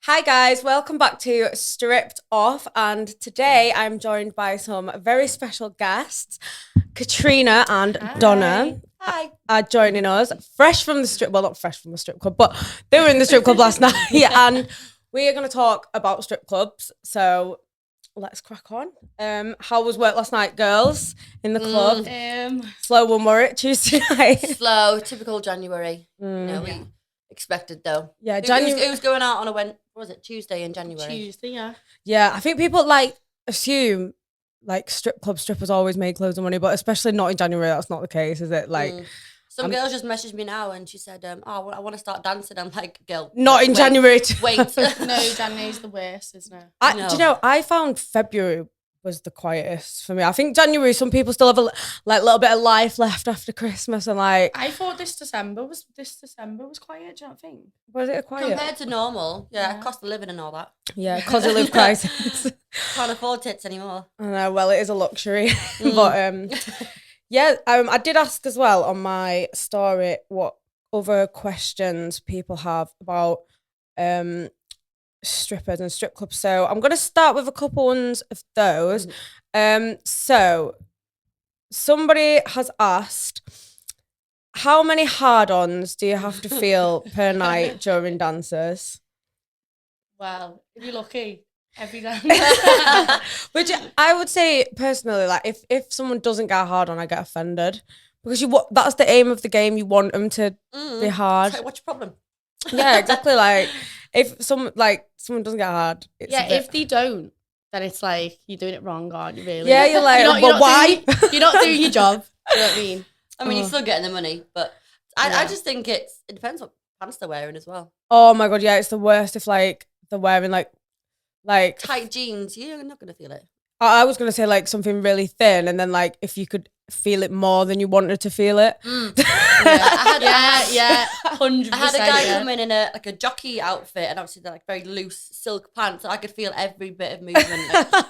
Hi guys, welcome back to Stripped Off, and today I'm joined by some very special guests. Katrina and Donna are joining us, fresh from the strip, well not fresh from the strip club, but they were in the strip club last night, and we are going to talk about strip clubs, so let's crack on. How was work last night, girls, in the club? Slow one, were it, Tuesday night? Slow, typical January. We expected though. Yeah, January. It was going out on what was it, Tuesday in January? Tuesday, yeah. Yeah, I think people assume strip club strippers always make loads of money, but especially not in January. That's not the case, is it? Some girl just messaged me now and she said, I want to start dancing. I'm like, girl, not in January. Wait. No, January's the worst, isn't it? Do you know, I found February was the quietest for me. I think January, some people still have a little bit of life left after Christmas, and I thought this December was quiet. Do you not think? Was it a quiet compared to normal? Yeah, cost of living and all that. Yeah, cost of living crisis. Can't afford tits anymore. I know. Well, it is a luxury, but yeah. I did ask as well on my story what other questions people have about strippers and strip clubs. So I'm going to start with a couple ones of those. So somebody has asked, how many hard-ons do you have to feel per night during dances? Well, if you're lucky, every dance. Which I would say personally, if someone doesn't get hard on, I get offended, because that's the aim of the game. You want them to be hard. So what's your problem? Yeah, exactly. If someone doesn't get hard, if they don't, then it's like you're doing it wrong, aren't you? Really? Yeah, you're like, but why? You're not doing your job. You know what I mean? I mean, you're still getting the money, but I just think it depends what pants they're wearing as well. Oh my god, yeah, it's the worst if they're wearing like tight jeans. You're not gonna feel it. I was gonna say something really thin, and then if you could feel it more than you wanted to feel it. Yeah, 100%. I had a guy come in a jockey outfit, and obviously they're very loose silk pants, so I could feel every bit of movement.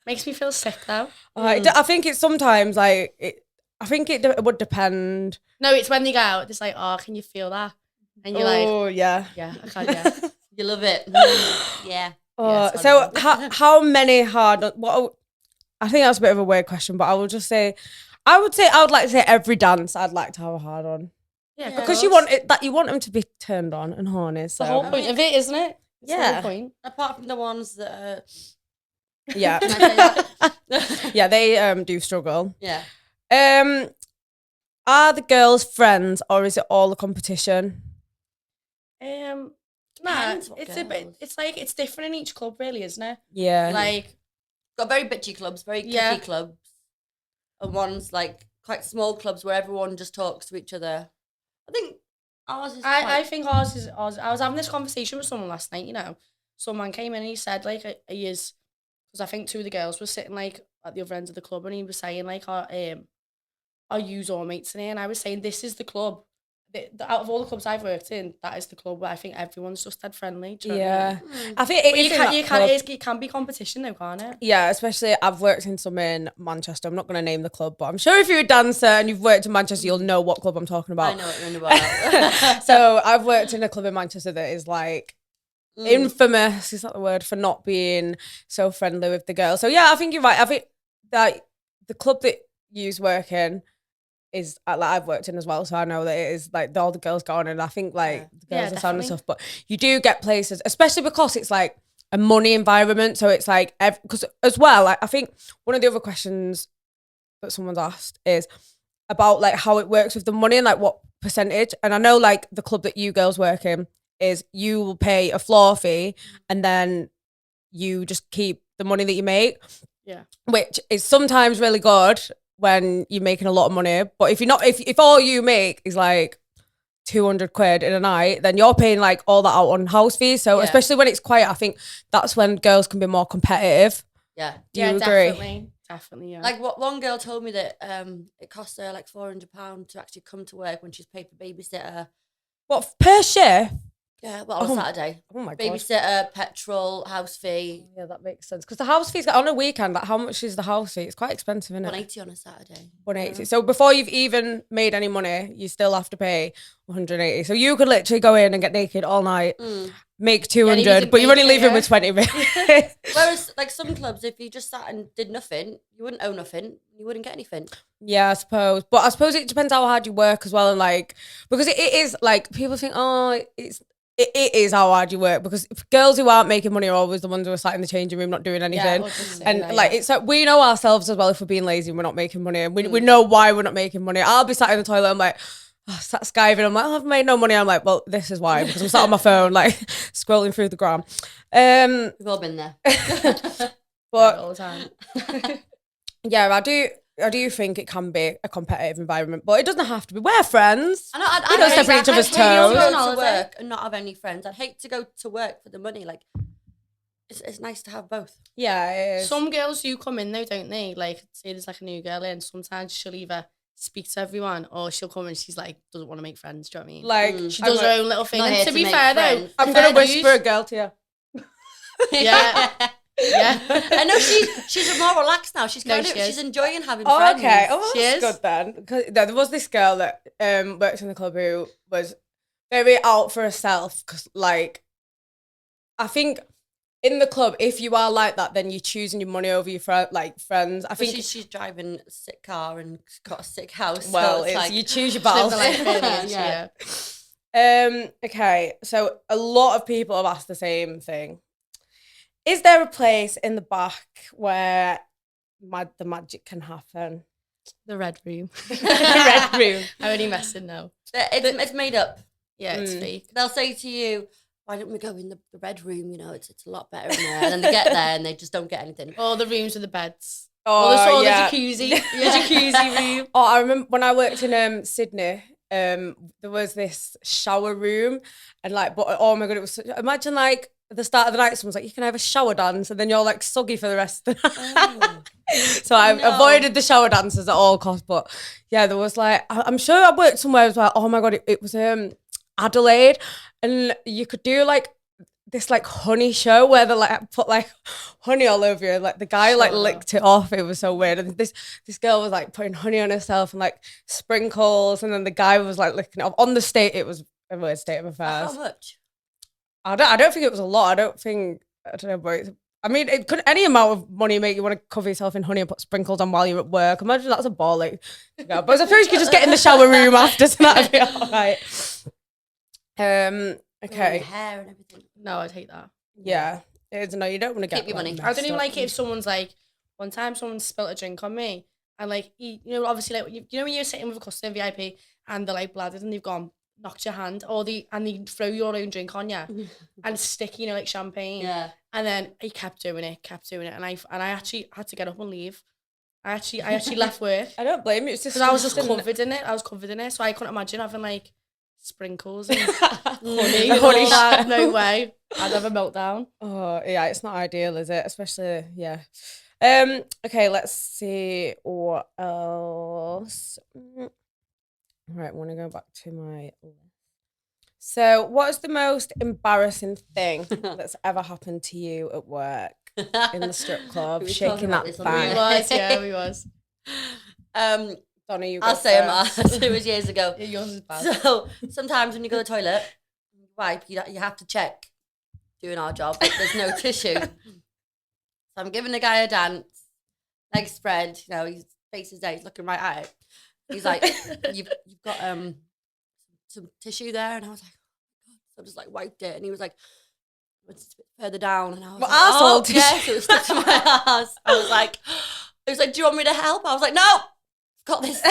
Makes me feel sick though. I think it's sometimes I think it would depend. No, it's when they go out. It's like, oh, can you feel that? And you're oh yeah, I can, yeah. You love it. Yeah. So how many hard? I think that's a bit of a weird question, but I would say I would like to say every dance I'd like to have a hard on. Yeah, because you want them to be turned on and horny. So the whole point of it, isn't it? It's yeah. The whole point. Apart from the ones that are... Yeah. Can I say that? Yeah, they do struggle. Yeah. Are the girls friends, or is it all a competition? Nah, it's a bit. It's different in each club, really, isn't it? Yeah. Got very bitchy clubs, very kicky clubs, and ones quite small clubs where everyone just talks to each other. I think ours is. I think ours is. I was having this conversation with someone last night. You know, someone came in and he said he is, because I think two of the girls were sitting at the other end of the club, and he was saying are you all mates in here? And I was saying this is the club. Out of all the clubs I've worked in, that is the club where I think everyone's just dead friendly. Do you know what I mean? I think it can be competition though, can't it? Yeah, especially I've worked in some in Manchester. I'm not going to name the club, but I'm sure if you're a dancer and you've worked in Manchester, you'll know what club I'm talking about. I know what you're about. So I've worked in a club in Manchester that is infamous, is that the word, for not being so friendly with the girls. So yeah, I think you're right. I think that the club that you work in is I've worked in as well, so I know that it is all the girls go on, and I think the girls are sound and stuff, but you do get places, especially because it's a money environment, so it's because as well I think one of the other questions that someone's asked is about how it works with the money and what percentage, and I know the club that you girls work in is you will pay a floor fee and then you just keep the money that you make, which is sometimes really good when you're making a lot of money, but if all you make is 200 quid in a night, then you're paying all that out on house fees. So especially when it's quiet, I think that's when girls can be more competitive. Yeah. Do you agree? Definitely, yeah. What one girl told me that it cost her £400 to actually come to work when she's paid for babysitter. What, per shift? Yeah, on a Saturday. Oh my god. Babysitter, petrol, house fee. Yeah, that makes sense. Because the house fees on a weekend, how much is the house fee? It's quite expensive, isn't it? 180 on a Saturday. 180. So before you've even made any money, you still have to pay 180. So you could literally go in and get naked all night make 200, but you're only leaving with 20. Whereas, like some clubs, if you just sat and did nothing, you wouldn't owe nothing. You wouldn't get anything. Yeah, I suppose. But I suppose it depends how hard you work as well. And like, because it is like, people think, oh, it is how hard you work, because girls who aren't making money are always the ones who are sat in the changing room not doing anything. And like, it's like, we know ourselves as well if we're being lazy and we're not making money. And we know why we're not making money. I'll be sat in the toilet, I'm like, sat skiving, I'm like, I've made no money. I'm like, well, this is why, because I'm sat on my phone, like scrolling through the gram. We've all been there. But all the time. yeah, I do think it can be a competitive environment, but it doesn't have to be. We're friends. I don't step on each other's I'd hate to toes. go to work and not have any friends. I'd hate to go to work for the money. Like, it's nice to have both. Yeah, it is. Some girls do come in though, don't they? Like, say there's like a new girl in, sometimes she'll either speak to everyone or she'll come and she's like, doesn't want to make friends, do you know what I mean? Like, she does her own little thing. Not And here to to be make fair friends. though, I'm going to whisper a girl to you. Yeah. Yeah. I know she's more relaxed now. She's kind of she's enjoying having friends. Okay. Oh, She that's is. good then. 'Cause there was this girl that works in the club who was very out for herself, because like, I think in the club, if you are like that, then you're choosing your money over your friends. I think she's driving a sick car and got a sick house. well, so it's it's like, you choose your Live battles. the life really, Yeah. yeah. Okay, so a lot of people have asked the same thing. Is there a place in the back where the magic can happen? The red room. The red room. I'm only messing now. it's made up. Yeah, it's fake. They'll say to you, why don't we go in the red room? You know, it's a lot better in there. And then they get there and they just don't get anything. All the rooms with the beds. Oh, the yeah. jacuzzi. The jacuzzi room. Oh, I remember when I worked in Sydney, there was this shower room, and like, but oh my god, it was such, imagine like at the start of the night, someone's like, you can have a shower dance, and then you're like soggy for the rest of the night. So I avoided the shower dances at all costs. But yeah, there was like, I'm sure I worked somewhere as well. Oh my god, it was Adelaide, and you could do like this like honey show where they like put like honey all over you. Like the guy like licked it off. It was so weird. And this girl was like putting honey on herself and like sprinkles, and then the guy was like licking it off. On the state, it was a weird state of affairs. How much? I don't think it was a lot. I don't know, but I mean, it could any amount of money make you want to cover yourself in honey and put sprinkles on while you're at work. Imagine that's a ball. Like, but I suppose you could just get in the shower room after, so that'd be all right. Okay. Your hair and everything. No, I'd hate that. Yeah. It's, no, you don't want to get Keep your money. I don't even like it if someone's like, one time someone spilt a drink on me and like, you know, obviously like, you know when you're sitting with a customer VIP and they're like bladdered and they've gone, knocked your hand, and they throw your own drink on you and stick, you know, like champagne. Yeah. And then he kept doing it. And I actually had to get up and leave. I actually left work. I don't blame you. It's just because I was just covered in it. So I couldn't imagine having like sprinkles and honey. Honey. No way. I'd have a meltdown. Oh yeah, it's not ideal, is it? Especially yeah. Okay, let's see what else. Right, I want to go back to my list. So, what is the most embarrassing thing that's ever happened to you at work in the strip club? Shaking that bag. We was. Donna, you. I'll say it was years ago. Yeah, yours is bad. So sometimes when you go to the toilet, wipe, you have to check. Doing our job, but there's no tissue. So I'm giving the guy a dance, legs spread. You know, his face is there. He's looking right at it. He's like, "You've got some tissue there," and I was like, oh, so I just like wiped it, and he was like, "It's a bit further down," and I was like, "Oh, yeah." So it was stuck to my ass. I was like, "Do you want me to help?" I was like, "No, I've got this."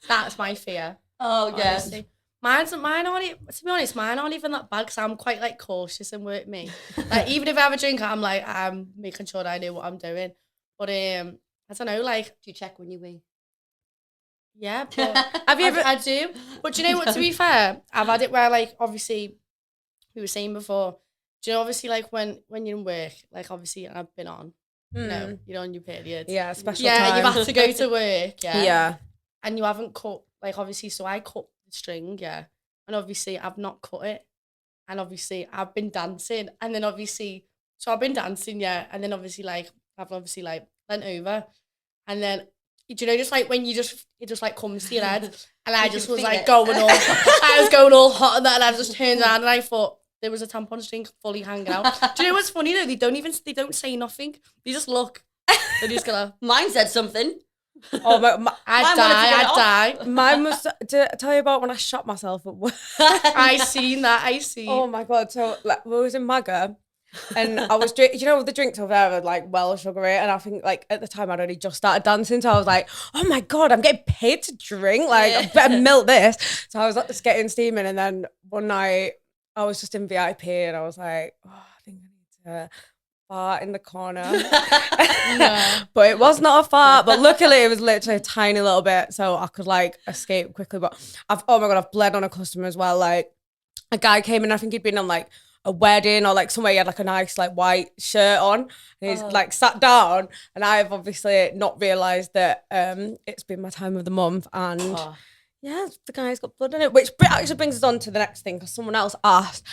That's my fear. Oh yeah. Honestly. Mine aren't even that bad because I'm quite like cautious and work me. Like even if I have a drink, I'm like I'm making sure that I know what I'm doing. But I don't know, like do you check when you wee? Yeah, but have you ever? I do. But do you know what? To be fair, I've had it where like obviously we were saying before. Do you know obviously like when you're in work, like obviously I've been on, you know, you're on your period. Yeah, special yeah, time. you've had to go to work. Yeah, yeah, and you haven't cut like obviously. So I cut the string, yeah, and obviously I've not cut it, and obviously I've been dancing, and then obviously so I've been dancing, yeah, and then obviously like I've obviously like bent over, and then. Do you know, just like when it just like comes to your head, and I just was like going all, I was going all hot and that, and I just turned around and I thought, there was a tampon string fully hanging out. Do you know what's funny though? They don't say nothing. They just look. They just go. Mine said something. Oh I'd die. Mine was. Did I tell you about when I shot myself at work? I seen. Oh my god! So like, we was in Maga, and I was drinking. You know, the drinks over there are like well sugary, and I think like at the time I'd only just started dancing, so I was like, oh my god, I'm getting paid to drink. Like I better milk this. So I was like, just getting steaming, and then one night I was just in VIP, and I was like, oh, I think I need to fart in the corner. But it was not a fart, but luckily it was literally a tiny little bit, so I could like escape quickly. But I've bled on a customer as well. Like a guy came in, I think he'd been on like a wedding or like somewhere, he had like a nice like white shirt on, and he's like sat down, and I've obviously not realised that it's been my time of the month, and yeah, the guy's got blood in it, which actually brings us on to the next thing, because someone else asked,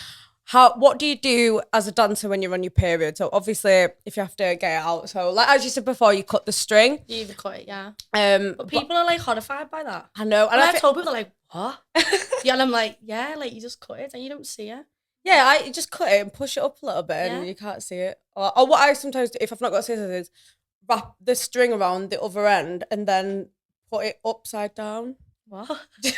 what do you do as a dancer when you're on your period? So obviously, if you have to get it out, so like as you said before, you cut the string. You either cut it, yeah. But people are like horrified by that. I know, and I've told people like, what? Yeah, and I'm like, yeah, like you just cut it and you don't see it. Yeah, I just cut it and push it up a little bit, and you can't see it. Or what I sometimes do, if I've not got scissors, is wrap the string around the other end and then put it upside down. What? Do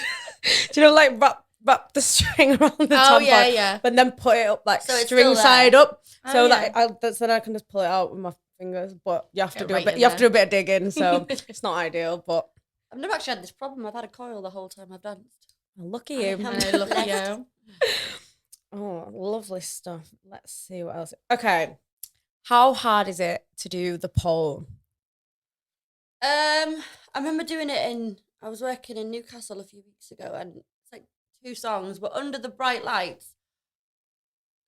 you know, like wrap the string around the tampon, yeah. but then put it up like So string side up, so yeah. that then I can just pull it out with my fingers. But you have to do a bit. You have to do a bit of digging, so it's not ideal. But I've never actually had this problem. I've had a coil the whole time I've danced. Lucky you. Lucky you. Oh, lovely stuff. Let's see what else. Okay, how hard is it to do the pole? I remember doing it I was working in Newcastle a few weeks ago, and it's like 2 songs, but under the bright lights.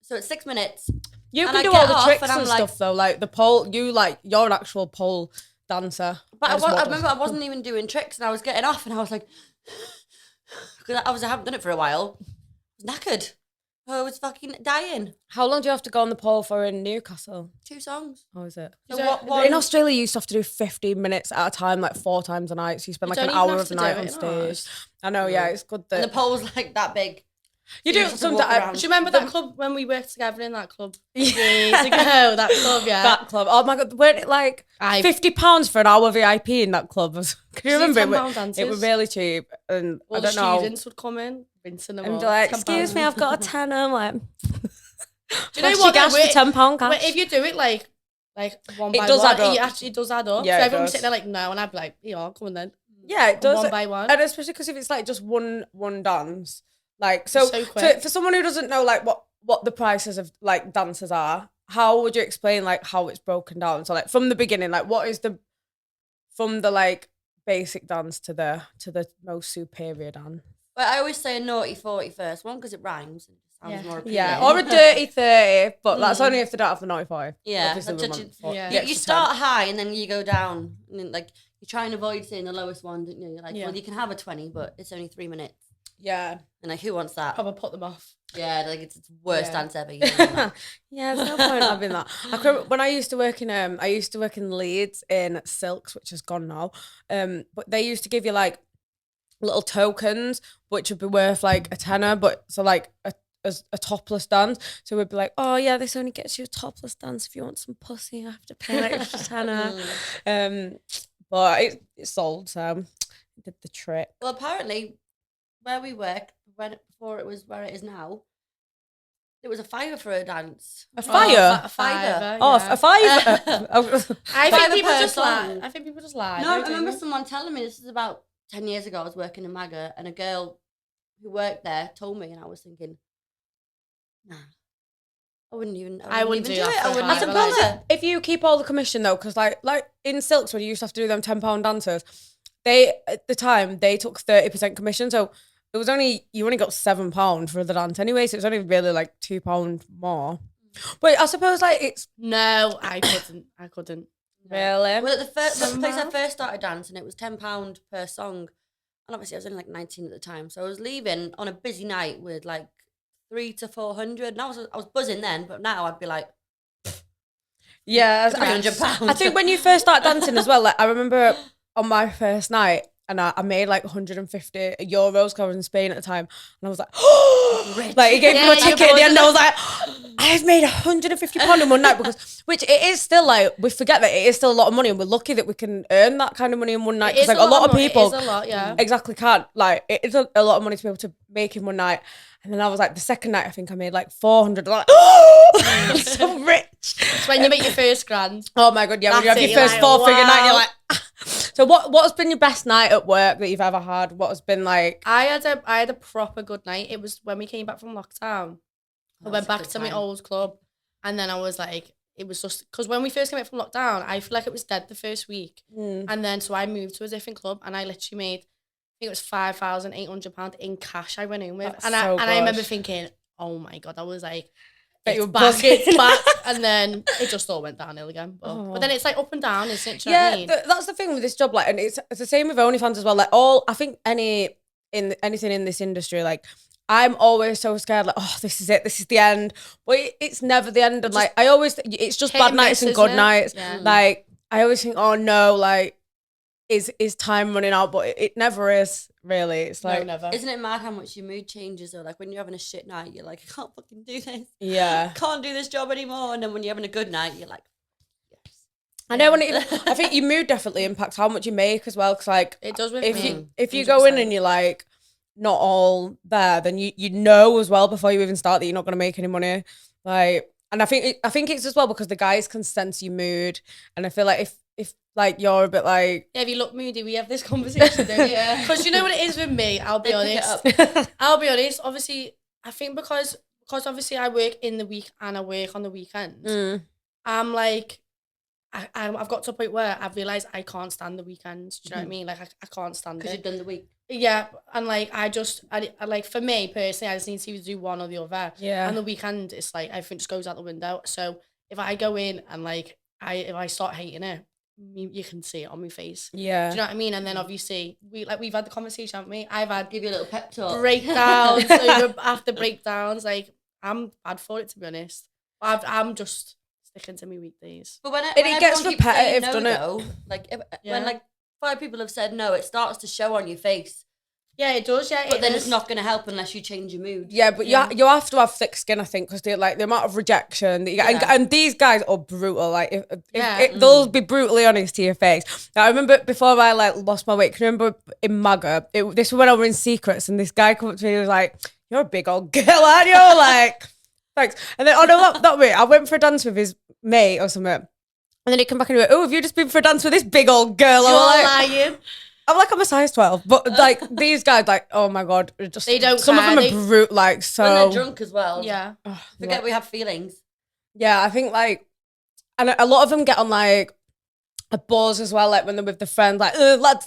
So it's 6 minutes. You and can I do get all the off tricks and and I'm like- stuff though. Like the pole, you're an actual pole dancer. But I remember I wasn't even doing tricks, and I was getting off, and I was like, because I haven't done it for a while. I was knackered. I was fucking dying. How long do you have to go on the pole for in Newcastle? 2 songs. How is it? So In Australia, you used to have to do 15 minutes at a time, like 4 times a night. So you spend like an hour of the night on stage. I know, yeah, it's good that. And the pole's like that big. You So do just have to walk sometimes. around. Do you remember that club when we worked together in that club years ago? That club, yeah. That club. Oh my god, weren't it like £50 for an hour VIP in that club? Can you remember? It was really cheap, and all I the don't know. students would come in, rinsing them And all. be like, £10. excuse me, I've got a tenner. I'm like, Do you know flash what? your gas for £10 cash. If you do it like one It by does one, add up. it actually does add up. Yeah, so it everyone was does. sitting there like, no, and I'd be like, yeah, come on then. Yeah, it does. One by one. And especially because if it's like just one dance, like so quick. for someone who doesn't know like what the prices of like dancers are, how would you explain like how it's broken down? So like from the beginning, like what is from the like basic dance to the most superior dance? But I always say a naughty 40 first one because it rhymes and sounds more appealing. Yeah, or a dirty 30, but that's only if they don't have the naughty 5. Yeah, Obviously, that's we just- want 40. yeah. The You extra start high and then you go down, and then like you try and avoid saying the lowest one. Don't you? You're like, well, you can have a 20, but it's only 3 minutes. 10. Yeah. And like, who wants that? Probably put them off. Yeah, like it's the worst dance ever. Yeah, there's no point having that. I remember when I used to work in Leeds in Silks, which has gone now. But they used to give you like little tokens, which would be worth like a tenner, but so like a topless dance. So we'd be like, oh yeah, this only gets you a topless dance. If you want some pussy, you have to pay an extra tenner. But it sold, so it did the trick. Well, apparently, where we worked before it was where it is now, it was a fiver for a dance. A fire? A fiver. Oh, yeah. a 5. I Fiver think people per just lie. song. I think people just lie. No, I don't remember they? someone telling me, this is about 10 years ago, I was working in Maga, and a girl who worked there told me, and I was thinking, nah, I wouldn't even do that it. I for wouldn't a even fiver, bother. If you keep all the commission though, because like in Silks when you used to have to do them £10 dancers, they at the time they took 30% commission, so it was you only got £7 for the dance anyway, so it was only really like £2 more. But I suppose like it's No, I couldn't. really. Well, the place I first started dancing, it was £10 per song, and obviously I was only like 19 at the time, so I was leaving on a busy night with like 300 to 400, and I was buzzing then, but now I'd be like, Yeah, £300. I think when you first start dancing as well, like I remember on my first night, and I made like 150 euros because I was in Spain at the time, and I was like, oh, like he gave me a ticket at the end. I was like, I've made £150 in one night, because which it is still like, we forget that it is still a lot of money, and we're lucky that we can earn that kind of money in one night, because like a lot of people exactly can't. Like it is a lot of money to be able to make in one night. And then I was like, the second night I think I made like 400. Like, I'm so rich. It's when you make your first grand. Oh my god, yeah, when you have your first four-figure night, you're like. So what has been your best night at work that you've ever had? What has been like? I had a proper good night. It was when we came back from lockdown. I went back to my old club, and then I was like, it was just because when we first came back from lockdown, I feel like it was dead the first week, and then so I moved to a different club, and I literally made, I think it was £5,800 in cash. I went in with, and I remember thinking, oh my god, I was like, it's back, and then it just all went downhill again. But then it's like up and down, isn't it? Do you know what I mean? That's the thing with this job, like, and it's the same with OnlyFans as well. Like I think anything in this industry, like, I'm always so scared, like, oh, this is it, this is the end. But it's never the end. And like, I always, it's just bad nights and good nights. Yeah. Like, I always think, oh no, like, is time running out? But it never is, really. It's like, no, never. Isn't it mad how much your mood changes? Or like when you're having a shit night, you're like, I can't fucking do this. Yeah. Can't do this job anymore. And then when you're having a good night, you're like, yes. I know, I think your mood definitely impacts how much you make as well. Because like, it does with me. If you go in and you're like, not all there, then you know as well before you even start that you're not going to make any money. Like, and I think it's as well because the guys can sense your mood, and I feel like if like you're a bit like, yeah, if you look moody, we have this conversation, don't you? Because you know what it is with me. I'll be honest. Obviously, I think because obviously I work in the week and I work on the weekends. I'm like, I've got to a point where I've realised I can't stand the weekends. Do you know what I mean? Like I can't stand it. Because you've done the week. Yeah, and like I like, for me personally, I just need to either do one or the other. Yeah. And the weekend, it's like everything just goes out the window. So if I go in and like if I start hating it, you can see it on my face. Yeah. Do you know what I mean? And then obviously we've had the conversation, haven't we? I've had give you a little pep talk. Breakdowns after breakdowns. Like I'm bad for it, to be honest. I'm just sticking to my weekdays. But when it gets repetitive, doesn't it? Like when like 5 people have said no, it starts to show on your face. Yeah, it does. Yeah, but then it's not going to help unless you change your mood. Yeah, but you have to have thick skin, I think, because like the amount of rejection that you get, and these guys are brutal. Like, they'll be brutally honest to your face. Now, I remember before I like lost my weight. Can you remember in MAGA? This was when I was in Secrets, and this guy came up to me and was like, "You're a big old girl, aren't you?" Like, thanks. And then that way, I went for a dance with his mate or something. And then he come back and he went, "Oh, have you just been for a dance with this big old girl?" You're lying. I'm a size 12, but like these guys, like, oh my god, just they don't. Some of them are brute, like so. When they're drunk as well. Yeah. Forget we have feelings. Yeah, I think like, and a lot of them get on like a buzz as well, like when they're with the friends, like lads,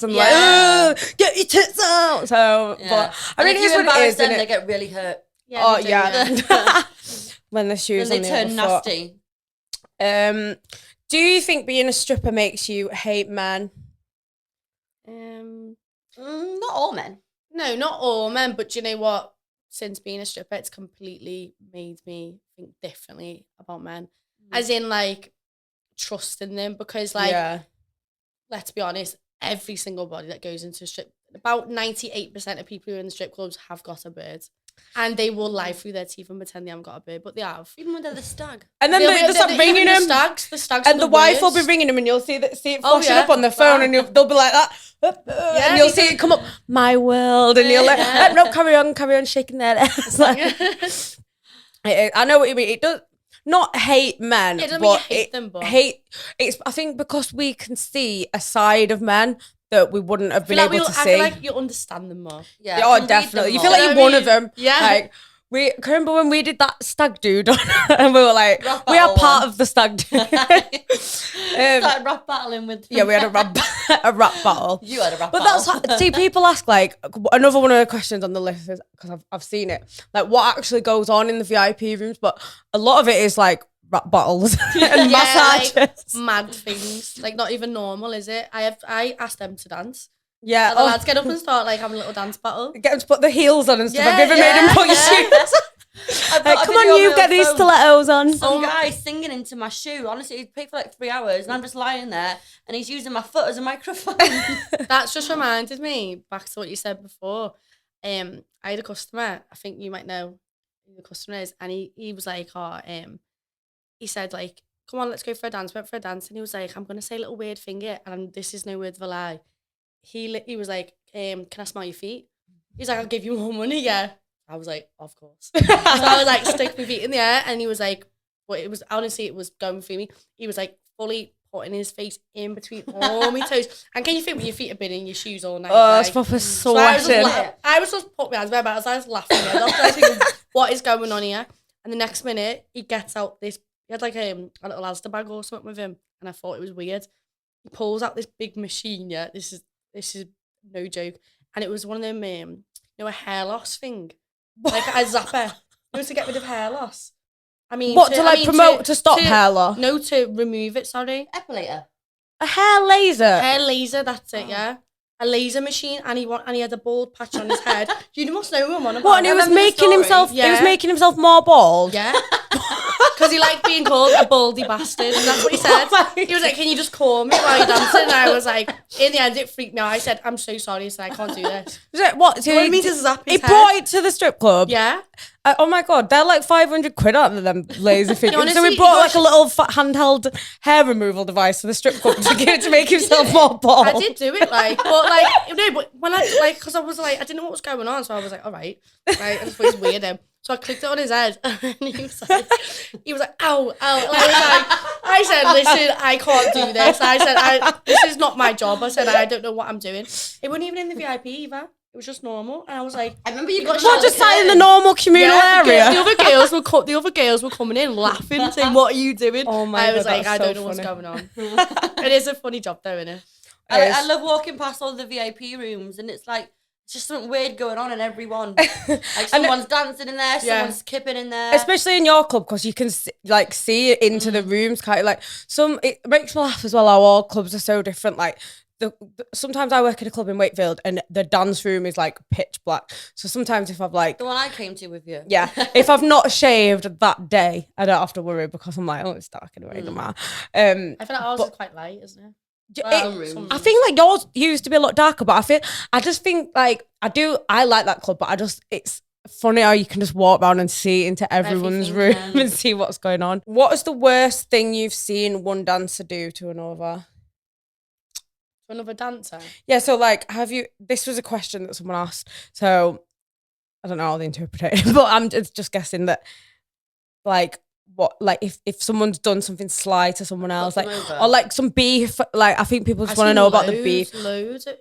and like get your tits out. So, but I mean, it's what it is, then they get really hurt. Yeah, yeah. When the shoes when they turn nasty. Do you think being a stripper makes you hate men? Not all men. No, not all men, but do you know what? Since being a stripper, it's completely made me think differently about men. As in, like, trusting them, because, like, let's be honest, every single body that goes into a strip, about 98% of people who are in the strip clubs have got a bird. And they will lie through their teeth and pretend they haven't got a bird, but they have. Even when they're the stag. And then they start ringing them. The stags and the wife will be ringing them, and you'll see it flashing up on their phone, and they'll be like that. And you'll see it come up, "My world," and you're like, "No, carry on shaking their ass." Like, I know what you mean. It does not hate men, it doesn't but mean you hate them, but it's. I think because we can see a side of men that we wouldn't have been able to see. I feel like you understand them more. Yeah, oh, definitely. You feel like you're one of them. Yeah. Like, I remember when we did that stag do, and we were like, we are part of the stag do. Started rap battling with them. Yeah, we had a rap battle. You had a rap battle. But that's, see, people ask, like, another one of the questions on the list is, because I've seen it, like, what actually goes on in the VIP rooms, but a lot of it is, like, rap battles and massages. Like, mad things. Like, not even normal, is it? I asked them to dance. Yeah. The lads get up and start like having a little dance battle. Get them to put the heels on and stuff. Have you ever made them put your shoes? Come on, you get these stilettos on. Some guy singing into my shoe. Honestly, he'd paid for like 3 hours, and I'm just lying there, and he's using my foot as a microphone. That's just reminded me back to what you said before. I had a customer. I think you might know who the customer is, and he was like, he said like, "Come on, let's go for a dance." Went for a dance, and he was like, "I'm gonna say a little weird thing here, and this is no word of a lie." He was like, "Can I smell your feet?" He's like, "I'll give you more money." Yeah. I was like, "Of course." So I was like, stick my feet in the air, and he was like, "Well, it was honestly, it was going through me." He was like fully putting his face in between all my toes. And can you think when your feet have been in your shoes all night? Oh, it's like, proper so I sweating. was just put my hands behind my back. I was laughing. I was thinking, what is going on here? And the next minute, he gets out this. He had like a little Asda bag or something with him, and I thought it was weird. He pulls out this big machine. Yeah, this is no joke, and it was one of them, a hair loss thing. Like a zapper. To get rid of hair loss. I mean, to stop hair loss? No, to remove it, sorry. Epilator. A hair laser? Hair laser, that's it, yeah. A laser machine, and he had a bald patch on his head. You must know him on about. What, and he was making himself more bald? Yeah. Because he liked being called a baldy bastard, and that's what he said. He was like, "Can you just call me while you're dancing?" And I was like, in the end, it freaked me out. I said, "I'm so sorry," so I can't do this. What? So he to zap his he head? brought it to the strip club? Yeah. Oh my God, they're like 500 quid out of them laser figures. Honestly, so he brought like a little handheld hair removal device to the strip club to make himself more bald. I did do it, but when I because I was like, I didn't know what was going on, so I was like, all right, I just thought it was weird. So I clicked it on his head, and he was like, "Ow, ow!" I said, "Listen, I can't do this." I said, "This is not my job." I said, "I don't know what I'm doing." It wasn't even in the VIP either. It was just normal, and I was like, I remember you got just sat in the normal communal area. The other girls were coming in laughing, saying, "What are you doing?" Oh my God, I was like, "I don't know what's going on." It is a funny job, though, isn't it? I love walking past all the VIP rooms, and it's like it's just something weird going on in every one. Like someone's dancing in there, someone's skipping in there. Especially in your club, because you can see it into the rooms. Kind of like it makes me laugh as well how all clubs are so different. Like sometimes I work in a club in Wakefield, and the dance room is like pitch black. So sometimes if I've like the one I came to with you, if I've not shaved that day, I don't have to worry because I'm like, oh, it's dark anyway, doesn't matter. I feel like ours is quite light, isn't it? I think like yours used to be a lot darker, but I just think like I like that club, but it's funny how you can just walk around and see into everyone's room and see what's going on. What is the worst thing you've seen one dancer do to another? To another dancer? Yeah, so like this was a question that someone asked, so I don't know how they interpret it, but I'm just guessing that like what, like if someone's done something sly to someone else, like or like some beef, like I think people just want to know about the beef. Loads. It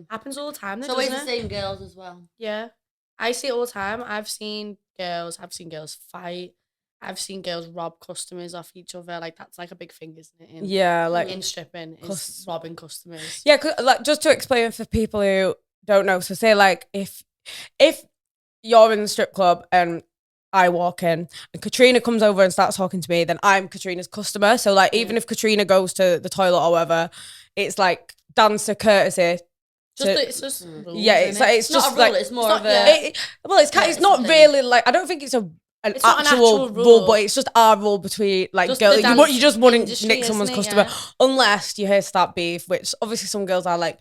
happens all the time. It's always the same girls as well. Yeah, I see it all the time. I've seen girls fight. I've seen girls rob customers off each other. Like that's like a big thing, isn't it? In stripping, is robbing customers. Yeah, like just to explain for people who don't know. So say like if you're in the strip club and I walk in and Katrina comes over and starts talking to me, then I'm Katrina's customer. So like even if Katrina goes to the toilet or whatever, it's like dancer courtesy. It's just rules, it's just not a rule. It's more of a it's not really like, I don't think it's an actual rule, but it's just our rule between like girls. You just want to nick someone's customer, unless you hear start beef, which obviously some girls are like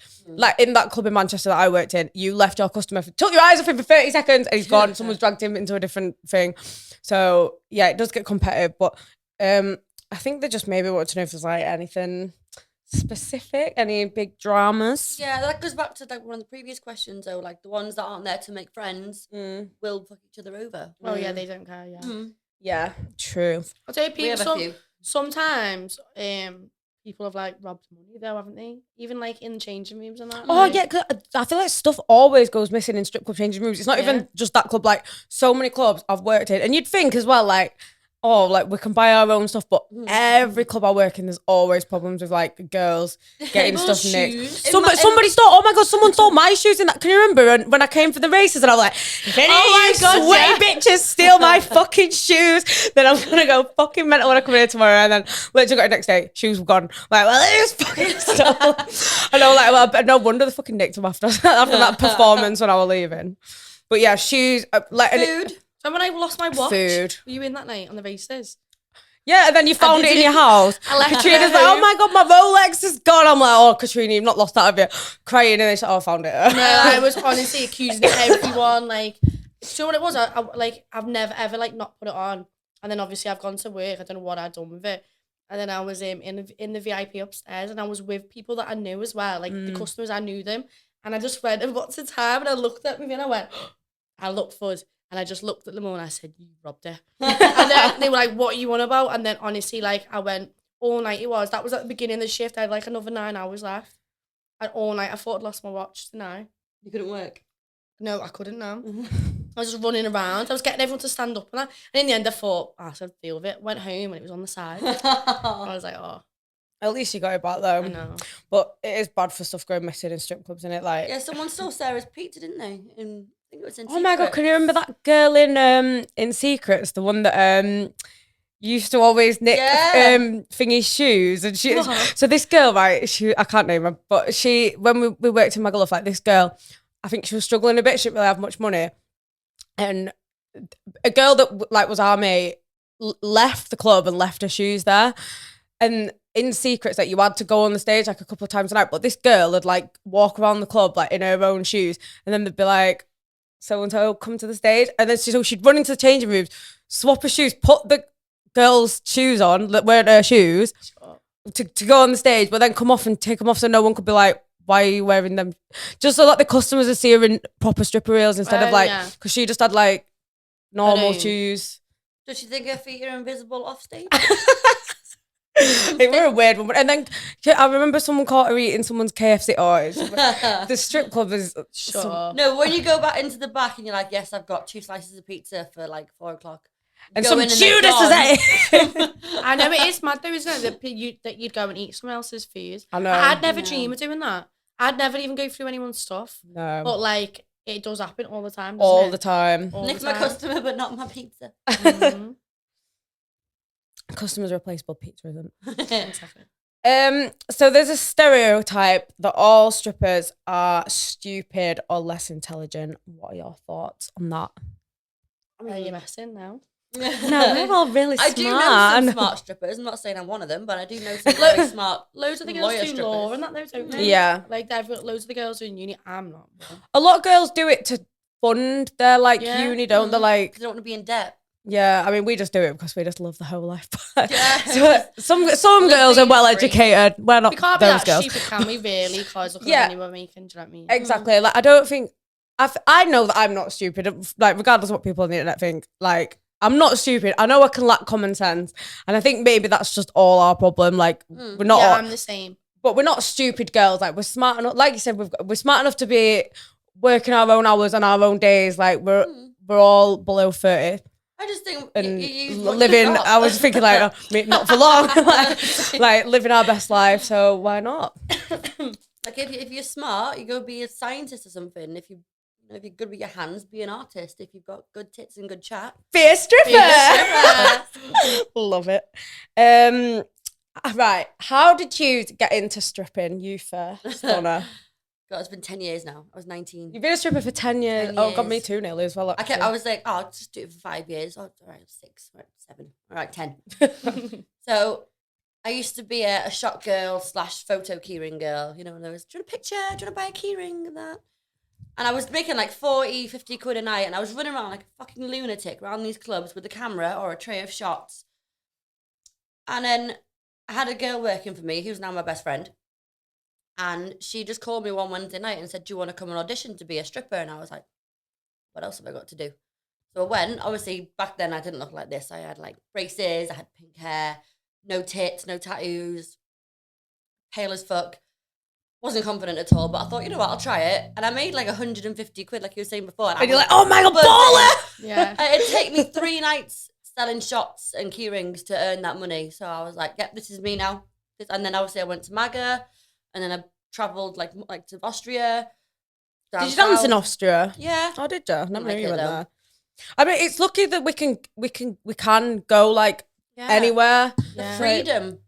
in that club in Manchester that I worked in. You left your customer, took your eyes off him for 30 seconds, and he's gone. Someone's dragged him into a different thing. So yeah, it does get competitive, but I think they just maybe want to know if there's like anything specific, any big dramas. Yeah, that goes back to like one of the previous questions though, like the ones that aren't there to make friends will fuck each other over. Oh yeah, they don't care. Yeah, true. I'll tell you, people, sometimes people have like robbed money though, haven't they? Even like in changing rooms and that. Oh yeah, 'cause I feel like stuff always goes missing in strip club changing rooms. It's not even just that club, like so many clubs I've worked in, and you'd think as well like, oh, like we can buy our own stuff, but every club I work in, there's always problems with like girls getting stuff nicked. Somebody stole. Oh my God, someone stole my shoes in that. Can you remember when I came for the races and I was like, if any of you sweaty bitches steal my fucking shoes, then I'm gonna go fucking mental when I come in here tomorrow. And then literally got it next day, shoes were gone. Like, well, it was fucking stole. I know, like, well, no wonder they fucking nicked them after that performance when I was leaving. But yeah, shoes, like food. So when I lost my watch, Food. were you in that night on the races? Yeah, and then you found it in your house. Katrina's like, oh my God, my Rolex is gone. I'm like, oh, Katrina, you've not lost that, have you? Crying, and then she's like, oh, I found it. No, I was honestly accusing everyone. Like, do you know what it was? I've never ever like not put it on, and then obviously I've gone to work. I don't know what I'd done with it, and then I was in the VIP upstairs, and I was with people that I knew as well, like the customers. I knew them, and I just went, "What's the time?" And I looked at me and I went, I looked fuzz. And I just looked at them all and I said, you robbed her. And then they were like, what are you on about? And then honestly, like, I went all night. That was at the beginning of the shift. I had like another 9 hours left. And all night, I thought I'd lost my watch tonight. You couldn't work? No, I couldn't, no. I was just running around. I was getting everyone to stand up and that. And in the end, I thought, I should deal with it. Went home and it was on the side. I was like, oh. At least you got it back though. I know. But it is bad for stuff going missing in strip clubs, isn't it? Like, yeah, someone stole Sarah's pizza, didn't they? I think it was in oh my God, can you remember that girl in Secrets, the one that used to always nick Thingy's shoes? And she, so this girl, right? I can't name her, but she, when we worked in Magaluf, like this girl, I think she was struggling a bit. She didn't really have much money, and a girl that like was our mate left the club and left her shoes there, and. In Secrets, that you had to go on the stage like a couple of times a night, but this girl would like walk around the club like in her own shoes, and then they'd be like, so and so come to the stage, and then she'd run into the changing rooms, swap her shoes, put the girl's shoes on that weren't her shoes to go on the stage, but then come off and take them off so no one could be like, why are you wearing them? Just so that the customers would see her in proper stripper reels instead of like, because she just had like normal shoes. Does she think her feet are invisible off stage? It were a weird one, and then I remember someone caught her eating someone's KFC. The strip club is no. When you go back into the back and you're like, yes, I've got 2 slices of pizza for like 4 o'clock, and some Judas is it. I know it is mad though, isn't it? That you'd go and eat someone else's food. I know. I'd never dream of doing that. I'd never even go through anyone's stuff. No, but like it does happen all the time. All the time. Nick's my customer, but not my pizza. Mm-hmm. Customers replaceable, pizza isn't. So there's a stereotype that all strippers are stupid or less intelligent. What are your thoughts on that? Are you messing now? No, we're all really smart. I do know some smart strippers. I'm not saying I'm one of them, but I do know some very smart. Loads of the girls do strippers. law and that though, don't they? Yeah. Like loads of the girls in uni. I'm not. A lot of girls do it to fund their like uni, don't they? Like they don't want to be in debt. Yeah, I mean, we just do it because we just love the whole life. So some girls are well educated. We're not. We can't those be that girls. stupid, can we? Really? Because look at the money we're making. Do you know what I mean? Exactly. Like I don't think I know that I'm not stupid. Like regardless of what people on the internet think, like I'm not stupid. I know I can lack common sense, and I think maybe that's just all our problem. Like we're not. Yeah, I'm the same. But we're not stupid girls. Like we're smart enough. Like you said, we're smart enough to be working our own hours on our own days. Like we're all below 30. I just think and you living. I was thinking like, not for long, like living our best life. So why not? Like if you're smart, you go be a scientist or something. If you're good with your hands, be an artist. If you've got good tits and good chat, be a stripper. Love it. Right. How did you get into stripping? You first, Donna. God, it's been 10 years now. I was 19. You've been a stripper for 10 years. 10 Oh, God, me too, nearly as well. I was like, I'll just do it for 5 years. Oh, all right, 6, all right, 7, all right, 10. So I used to be a shot girl / photo keyring girl. You know, and I was, do you want a picture? Do you want to buy a keyring and that? And I was making like 40, 50 quid a night. And I was running around like a fucking lunatic around these clubs with a camera or a tray of shots. And then I had a girl working for me who's now my best friend. And she just called me one Wednesday night and said, do you want to come and audition to be a stripper? And I was like, what else have I got to do? So I went. Obviously, back then I didn't look like this. I had like braces, I had pink hair, no tits, no tattoos, pale as fuck. Wasn't confident at all, but I thought, you know what, I'll try it. And I made like 150 quid, like you were saying before. And you're like, oh my God, baller! Yeah. It'd take me 3 nights selling shots and key rings to earn that money. So I was like, yep, this is me now. And then obviously I went to MAGA. And then I travelled like to Austria. Did you dance in Austria? Yeah. Oh, did you? Never knew you went there. I mean, it's lucky that we can go like anywhere. The freedom.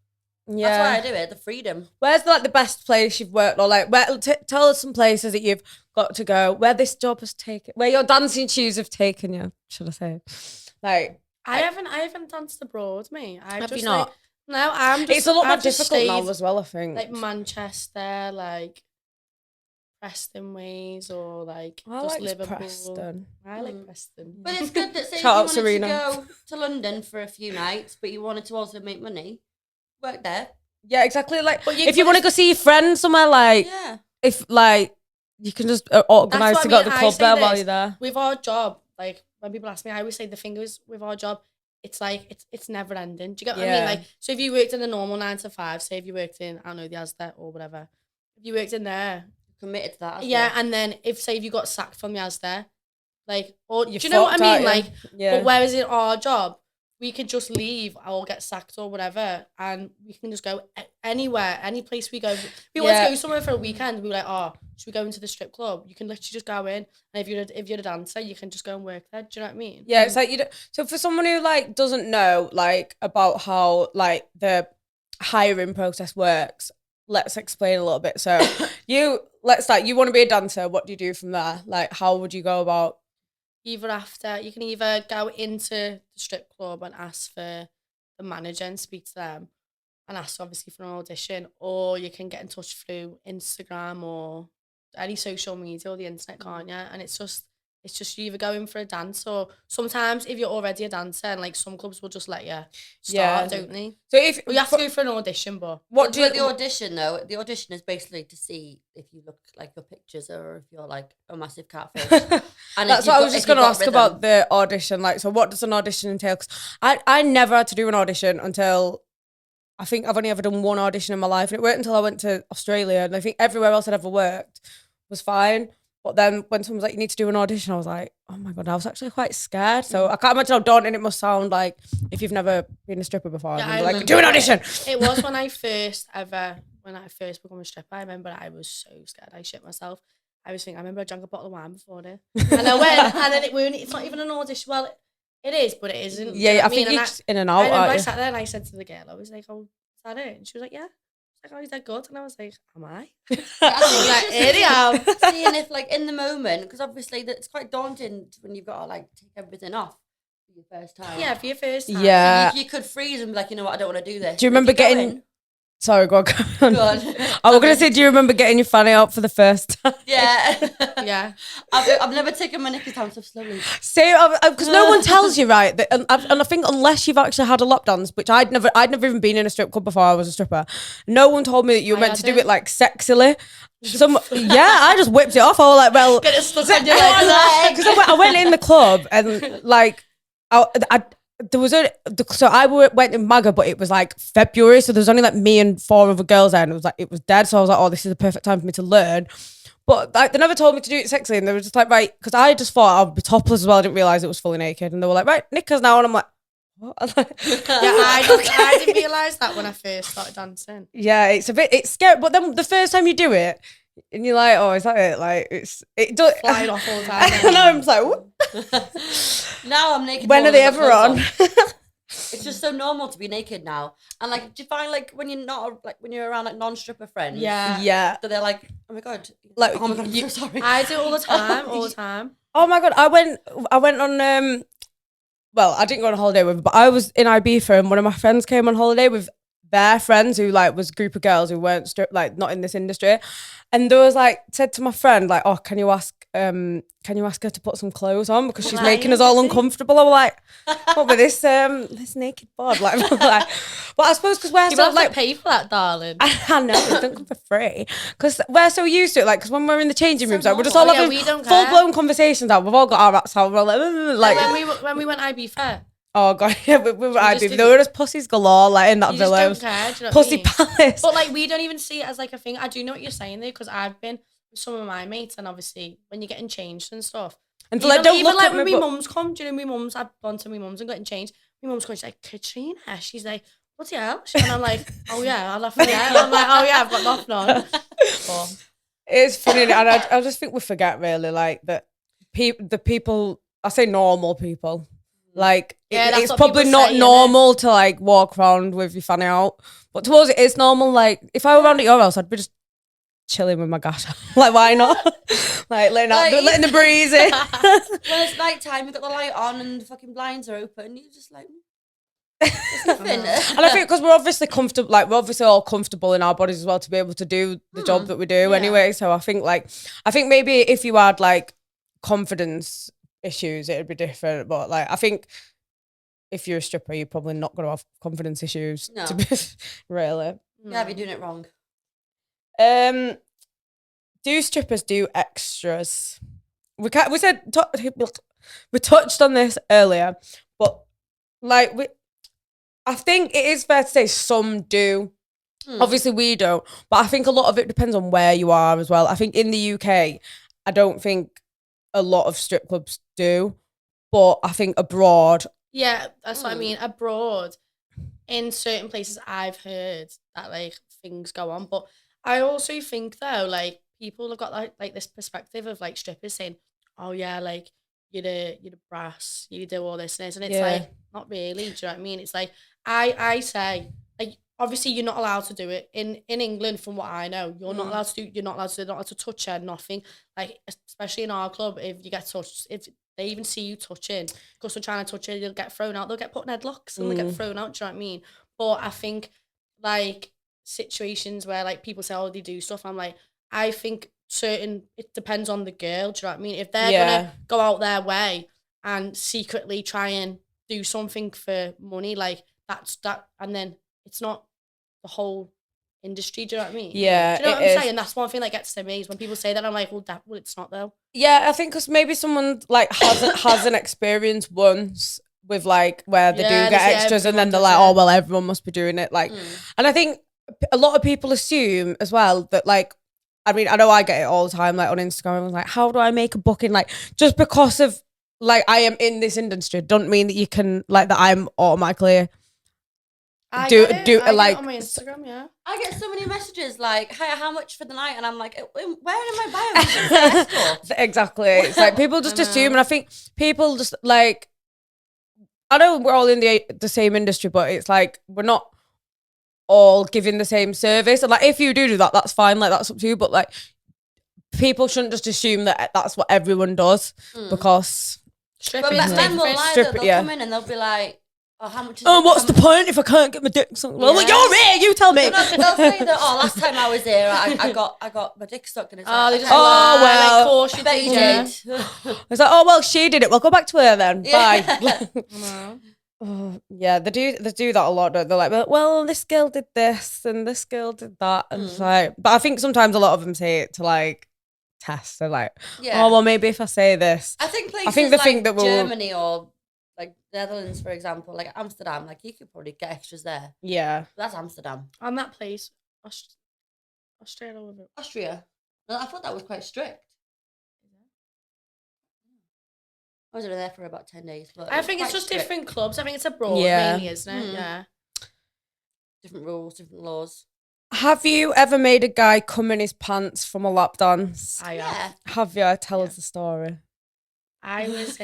Yeah. That's why I do it, the freedom. Where's like the best place you've worked, or like tell us some places that you've got to go where this job has taken, where your dancing shoes have taken you, should I say? Like I haven't danced abroad, mate. have you not? Like, no, I'm just. It's a lot more I've just difficult now stayed, as well, I think. like Manchester, like Preston ways, or like I just like Liverpool. Preston. I like Preston. But it's good that say if you Shout out wanted Serena. to go to London for a few nights, but you wanted to also make money, work there. Yeah, exactly. Like But if you want to go see your friends somewhere, like Yeah. if like you can just organise That's to what go I to the mean. I club say there while this. you're there. With our job, like when people ask me, I always say the thing is with our job, it's like it's never ending. Do you get what I mean? Yeah. Like, so if you worked in a normal 9 to 5, say if you worked in, I don't know, the Asda or whatever, if you worked in there, Committed to that as yeah, well. and then if say if you got sacked from the Asda, like, or do You're you know what I fucked, mean? aren't you? Like, Yeah. but whereas in our job, we could just leave or get sacked or whatever, and we can just go anywhere, any place we go. If we want to go somewhere for a weekend, we were like, oh, should we go into the strip club? You can literally just go in, and if you're a dancer, you can just go and work there. Do you know what I mean? Yeah, it's like you don't, so for someone who like doesn't know like about how like the hiring process works, let's explain a little bit. So let's start. You want to be a dancer, what do you do from there? Like how would you go about? You can either go into the strip club and ask for the manager and speak to them and ask obviously for an audition, or you can get in touch through Instagram or any social media or the internet, can't you? And it's just you either go in for a dance, or sometimes if you're already a dancer, and like some clubs will just let you start, don't they? So if Well, you have to go for an audition, but What do the audition though? The audition is basically to see if you look like your pictures or if you're like a massive catfish. And that's what I was just going to ask about the audition. Like, so what does an audition entail? 'Cause I never had to do an audition until I think I've only ever done one audition in my life, and it worked until I went to Australia, and I think everywhere else I'd ever worked was fine. But then when someone was like, you need to do an audition, I was like, oh my God, I was actually quite scared. So I can't imagine how daunting it must sound like if you've never been a stripper before. Yeah, And I you're like, remember do an audition. it was when I first become a stripper. I remember I was so scared. I shit myself. I remember I drank a bottle of wine before it. And I went, and then it's not even an audition. Well, it is, but it isn't. Yeah, I think you're just in and out. I remember I aren't you? sat there and I said to the girl, I was like, oh, is that it? And she was like, yeah. Like, oh, is that good? And I was like, am I? Like, here you are. Seeing if like in the moment, because obviously it's quite daunting when you've got to like take everything off for your first time. Yeah, for your first time. Yeah. So you could freeze and be like, you know what, I don't want to do this. Do you But if remember go getting? in- Sorry, go on. Go on. I was gonna say, do you remember getting your fanny out for the first time? Yeah. Yeah. I've never taken my knickers down so slowly. See, because no one tells you, right? That, and I think unless you've actually had a lap dance, which I'd never even been in a strip club before I was a stripper. No one told me that you were meant to do it like sexily. I just whipped it off. I was like, well, Get it stuck on your leg. because I went in the club and like I went in MAGA, but it was like February, so there was only like me and 4 other girls there, and it was dead. So I was like, oh, this is the perfect time for me to learn. But like, they never told me to do it sexily, and they were just like, right, because I just thought I'd be topless as well. I didn't realize it was fully naked, and they were like, right, knickers now, and I'm like, what? I didn't realise that when I first started dancing. Yeah, it's scary. But then the first time you do it, and you're like, oh, is that it? Like it does Flying off all the time. And I'm just like, what? Now I'm naked. When more are they with my ever on? clothes It's just so normal to be naked now. And like, do you find like when you're not like when you're around like non-stripper friends? Yeah. Yeah. So they're like, oh my God. Like, oh my God, I'm so sorry. I do it all the time, all the time. Oh my God, I went on well, I didn't go on holiday with her, but I was in Ibiza, and one of my friends came on holiday with their friends who like was a group of girls who weren't like not in this industry, and there was like said to my friend like, oh, can you ask her to put some clothes on because she's making us all uncomfortable. I was like, what with this naked bod like, but I suppose because we're You so have like to pay for that, darling. I know, it don't come for free. Because we're so used to it. Like, because when we're in the changing rooms, like, we're just normal. all Yeah, having we don't full care. blown conversations out. We've all got our rats out. We're all like, When we went Ibiza, oh God, yeah, we were just IB. did- There were just pussies galore, like in that you just villa. don't care. Do you know what Pussy I mean? palace. But like, we don't even see it as like a thing. I do know what you're saying though, because I've been with some of my mates, and obviously when you're getting changed and stuff, And like, don't even look like at when me. my But mums come, do you know my mums? I've gone to my mums and gotten changed. My mum's going, she's like, Katrina. She's like, what the hell? And I'm like, oh yeah, I'll have to. And I'm like, oh yeah, I've got nothing on. But it's funny, and I just think we forget really, like that. The people, I say normal people, Like, Yeah, that's it's what probably people not say, innit? normal to like walk around with your fanny out. But to us, it is normal. Like, if I were around at your house, I'd be just chilling with my gash. Like, why not? Like, letting the breeze in. When it's night time, you've got the light on and the fucking blinds are open, you're just like, there's nothing. And I think because we're obviously comfortable, like we're obviously all comfortable in our bodies as well to be able to do the job that we do anyway. So I think maybe if you had like confidence issues, it'd be different. But like, I think if you're a stripper, you're probably not going to have confidence issues. No. To be really. Yeah, you're doing it wrong. Do strippers do extras? We touched on this earlier, but like I think it is fair to say some do. Obviously we don't, but I think a lot of it depends on where you are as well. I think in the UK, I don't think a lot of strip clubs do, but I think abroad. Yeah, that's what I mean. Abroad, in certain places, I've heard that like things go on, but I also think though, like people have got like this perspective of like strippers saying, "Oh yeah, like you're the brass, you do all this and this," and it's like not really. Do you know what I mean? It's like I say, like obviously you're not allowed to do it in England. From what I know, you're not allowed to do. You're not allowed to touch her. Nothing. Like especially in our club, if you get touched, if they even see you touching, because they're trying to touch her, you'll get thrown out. They'll get put in headlocks and they get thrown out. Do you know what I mean? But I think like situations where like people say, "Oh, they do stuff," I'm like, I think it depends on the girl. Do you know what I mean? If they're gonna go out their way and secretly try and do something for money, like that's that, and then it's not the whole industry. Do you know what I mean? Yeah, do you know what I'm saying? That's one thing that gets to me is when people say that. I'm like, well, it's not though. Yeah, I think because maybe someone like has an experience once with like where they do get extras, and then they're like, oh well, everyone must be doing it. Like, and I think a lot of people assume as well that like, I mean, I know I get it all the time, like on Instagram. I'm like, how do I make a booking? Like, just because of like I am in this industry, don't mean that you can like that I'm automatically I do get it like on my Instagram. Yeah, I get so many messages like, "Hi, how much for the night?" And I'm like, "Where in my bio does it say escort?" Exactly. It's like people just assume, and I think people just like, I know we're all in the same industry, but it's like we're not all giving the same service. And like, if you do that, that's fine. Like, that's up to you. But like, people shouldn't just assume that that's what everyone does because. But men will lie. They'll come in and they'll be like, "Oh, how much is it? What's the point if I can't get my dick sucked?" Well, like, you're here, you tell me. They'll say that, "Oh, last time I was here, I got my dick sucked." And it's like, they just well, like, of course you bet you did. It's like, oh well, she did it. Well, go back to her then. Yeah. Bye. Yeah, they do that a lot. Don't they? They're like, well, this girl did this and this girl did that, and it's like, but I think sometimes a lot of them say it to like test. They're like, oh well, maybe if I say this, I think places the like thing that Germany or like Netherlands, for example, like Amsterdam, like you could probably get extras there. Yeah, but that's Amsterdam. And that place, Australia, Austria. No, I thought that was quite strict. I was only there for about 10 days. But I think it's just strict. different clubs. I think it's abroad, mainly, isn't it? Yeah. Different rules, different laws. Have you ever made a guy come in his pants from a lap dance? Yeah. Have you? Tell us the story. I was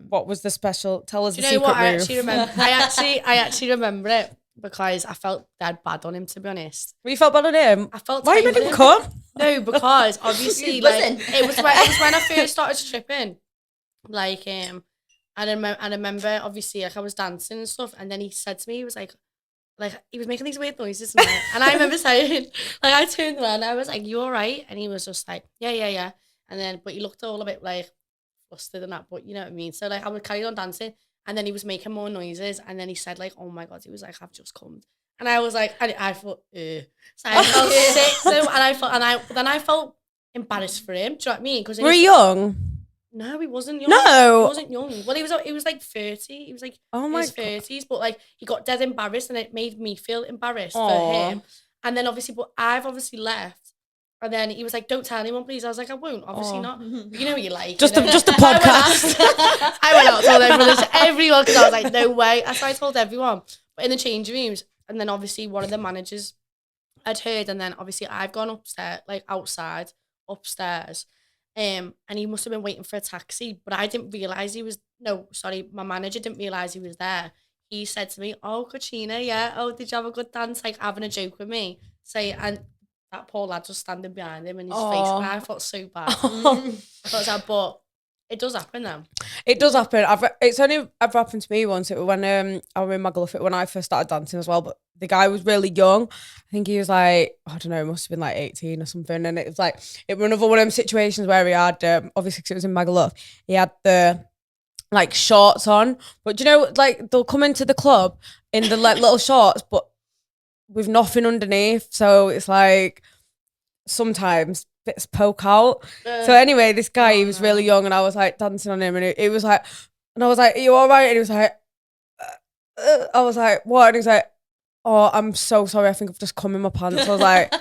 What was the special? Tell us the secret secret what? I move. actually remember. I actually remember it because I felt dead bad on him. To be honest, You felt bad on him. I felt. Why you made him come? No, because obviously, like it was when I first started stripping. Like I remember obviously like I was dancing and stuff, and then he said to me, he was like he was making these weird noises, and I remember saying, like I turned around, and I was like, "You all right?" And he was just like, "Yeah," and then but he looked all a bit like flustered and that, but you know what I mean. So like I would carry on dancing, and then he was making more noises, and then he said like, "Oh my god," he was like, "I've just come," and I was like, I thought, so I felt sick, so, and I felt embarrassed for him. Do you know what I mean? Because were you young? No, he wasn't young. No, he wasn't young. Well, he was like 30. He was like in his 30s, but like he got dead embarrassed, and it made me feel embarrassed for him. And then obviously, but I've obviously left. And then he was like, "Don't tell anyone, please." I was like, "I won't, obviously not." But you know what you like. Just a podcast. I went out, told everyone because I was like, "No way." So I told everyone. But in the change rooms, and then obviously one of the managers had heard, and then obviously I've gone upstairs, like upstairs. And he must have been waiting for a taxi, but I didn't realise he was no, sorry, my manager didn't realise he was there. He said to me, "Oh, Katrina, yeah. Oh, did you have a good dance?" Like having a joke with me. And that poor lad was standing behind him and his face. And I felt so bad. I thought it was bad, but it does happen now. It does happen. It's only ever happened to me once. It was when I was in Magaluf when I first started dancing as well. But the guy was really young. I think he was like, I don't know, must have been like 18 or something. And it was like, it was another one of them situations where he had, obviously because it was in Magaluf, he had the like shorts on. But do you know, like they'll come into the club in the like little shorts, but with nothing underneath. So it's like sometimes bits poke out. So anyway, this guy, he was really young and I was like dancing on him and it was like, and I was like, "Are you all right?" And he was like, I was like, "What?" And he was like, "Oh, I'm so sorry. I think I've just come in my pants." I was like,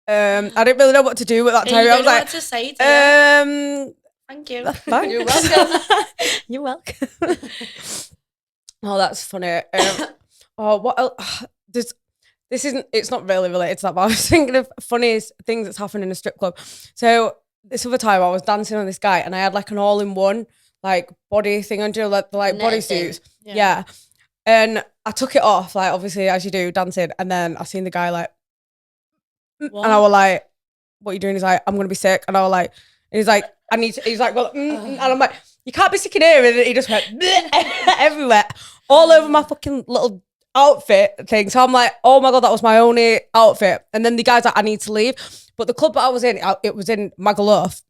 I didn't really know what to do at that time. I was like, what to say to you. Thank you. Thanks. You're welcome. You're welcome. Oh, that's funny. Oh, what else? This isn't, it's not really related to that, but I was thinking of funniest things that's happened in a strip club. So this other time I was dancing on this guy and I had like an all-in-one like body thing on, like the like bodysuits. Yeah. And I took it off, like obviously as you do, dancing. And then I seen the guy like, What? and I was like, "What are you doing?" He's like, "I'm going to be sick." And I was like, and he's like, he's like, well, and I'm like, "You can't be sick in here." And he just went everywhere, all over my fucking little outfit thing. So I'm like, "Oh my God, that was my only outfit." And then the guy's like, "I need to leave." But the club that I was in, it was in Magaluf.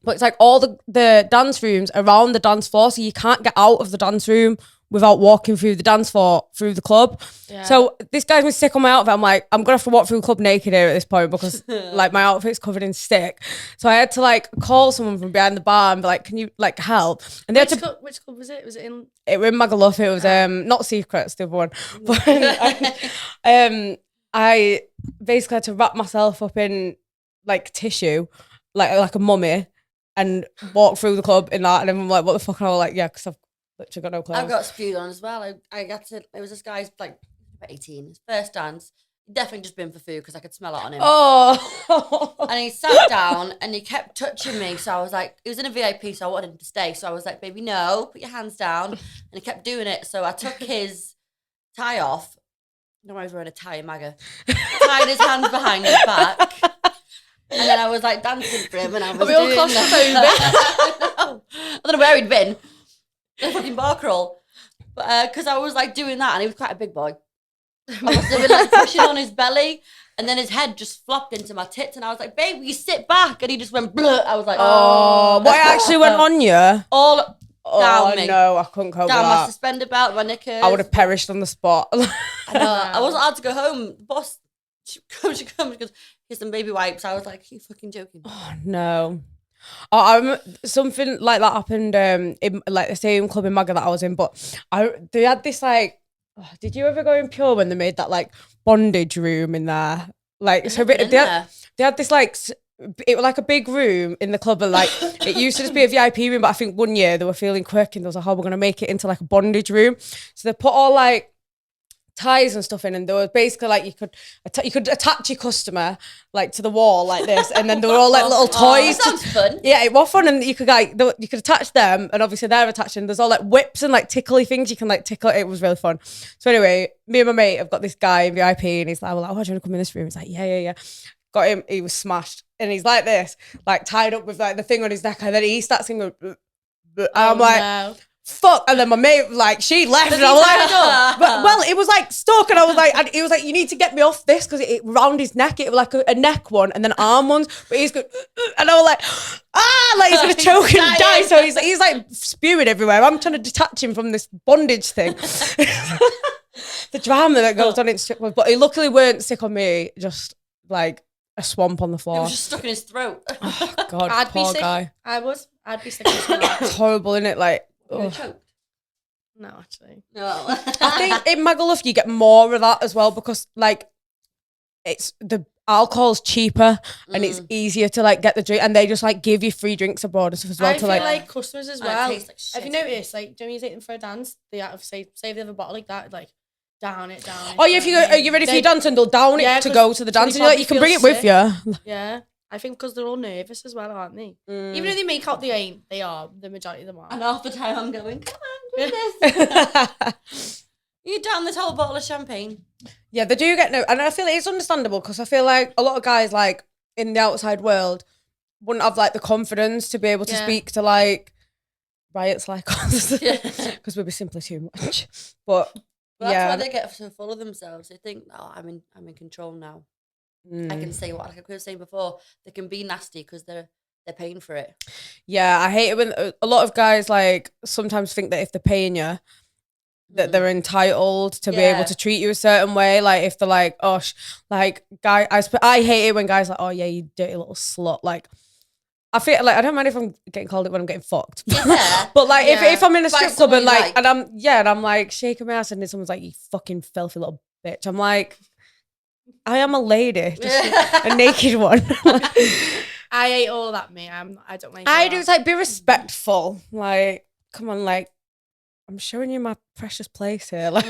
But it's like all the dance rooms around the dance floor. So you can't get out of the dance room without walking through the dance floor, through the club. Yeah. So this guy's been sick on my outfit. I'm like, I'm going to have to walk through the club naked here at this point because like my outfit's covered in stick. So I had to like call someone from behind the bar and be like, "Can you like help?" And they which club was it? Was it in? It was in Magaluf. It was not Secrets, the other one. But I basically had to wrap myself up in like tissue, like a mummy, and walk through the club in that. And everyone like, "What the fuck?" And I was like, "Yeah, because I've literally got no clothes." I've got spewed on as well. I got to, it was this guy's like about 18, his first dance. He'd definitely just been for food because I could smell it on him. Oh. And he sat down and he kept touching me. So I was like, it was in a VIP, so I wanted him to stay. So I was like, "Baby, no, put your hands down." And he kept doing it. So I took his tie off. No, I was wearing a tie, MAGA. Tied his hands behind his back. And then I was like dancing for him and I was doing that. I don't know where he'd been. A fucking bar crawl. But because I was like doing that and he was quite a big boy. I must have been like pushing on his belly and then his head just flopped into my tits and I was like, "Babe, you sit back." And he just went bleh. I was like, "Oh." What actually went on you? All down me. No, I couldn't cope with down that. my suspender belt, my knickers. I would have perished on the spot. I know. I wasn't allowed to go home. The boss, she comes, she goes, "Here's some baby wipes." I was like, "Are you fucking joking?" Oh no. Oh, something like that happened in like the same club in Maga that I was in, but they had this like, did you ever go in Pure when they made that like bondage room in there? Like, so they had this like, it was like a big room in the club, and like it used to just be a VIP room, but I think one year they were feeling quick and they was like, "Oh, we're gonna make it into like a bondage room." So they put all like ties and stuff in, and there was basically like you could attach your customer like to the wall like this, and then they were all like little toys. That sounds fun. Yeah, it was fun, and you could attach them, and obviously they're attached, and there's all like whips and like tickly things you can like tickle. It was really fun. So anyway, me and my mate have got this guy in VIP, and he's like, "Well, "Oh, do you want to come in this room?" He's like, yeah. Got him. He was smashed, and he's like this, like tied up with like the thing on his neck, and then he starts singing. And I'm like, no. Fuck. And then my mate, like, she left, and I was like, well, it was like stuck, and I was like, and he was like, "You need to get me off this," because it round his neck, it was like a neck one and then arm ones, but he's good, and I was like, like he's gonna choke and die. So he's like spewing everywhere. I'm trying to detach him from this bondage thing. The drama that goes on in strip clubs, but he luckily weren't sick on me, just like a swamp on the floor. It was just stuck in his throat. Oh God, I'd poor be sick. guy. I'd be sick as well. It's horrible, isn't it? Like, choked. No, actually. No. I think in Magaluf you get more of that as well, because like it's the alcohol's cheaper and it's easier to like get the drink, and they just like give you free drinks abroad and stuff as well. I feel like customers as well. Like have you noticed, like, do you take them for a dance? They have to say if they have a bottle like that, like down it. Oh yeah, if you go, are you ready for your dance? And they'll down it to go to the dance, and you're like, you can bring it with you. Yeah. I think because they're all nervous as well, aren't they? Even if they make out they ain't, they are. The majority of them are. And half the time I'm going, come on, do this. You down this whole bottle of champagne. Yeah, they do get no, and I feel it's understandable because I feel like a lot of guys like in the outside world wouldn't have like the confidence to be able to speak to like riots like us because we'd be simply too much. But that's why they get so full of themselves. They think, oh, I'm in control now. I can say what, like I was saying before, they can be nasty because they're paying for it. Yeah, I hate it when a lot of guys like sometimes think that if they're paying you, that they're entitled to be able to treat you a certain way. Like if they're like, oh, like guy, I hate it when guys are like, oh yeah, you dirty little slut. Like I feel like I don't mind if I'm getting called it when I'm getting fucked. Yeah. But like if I'm in a strip club and like and I'm like shaking my ass and then someone's like, you fucking filthy little bitch. I'm like, I am a lady, just a naked one. I hate all that, mate. I don't like. I do. It's like be respectful. Like, come on, like I'm showing you my precious place here. Like,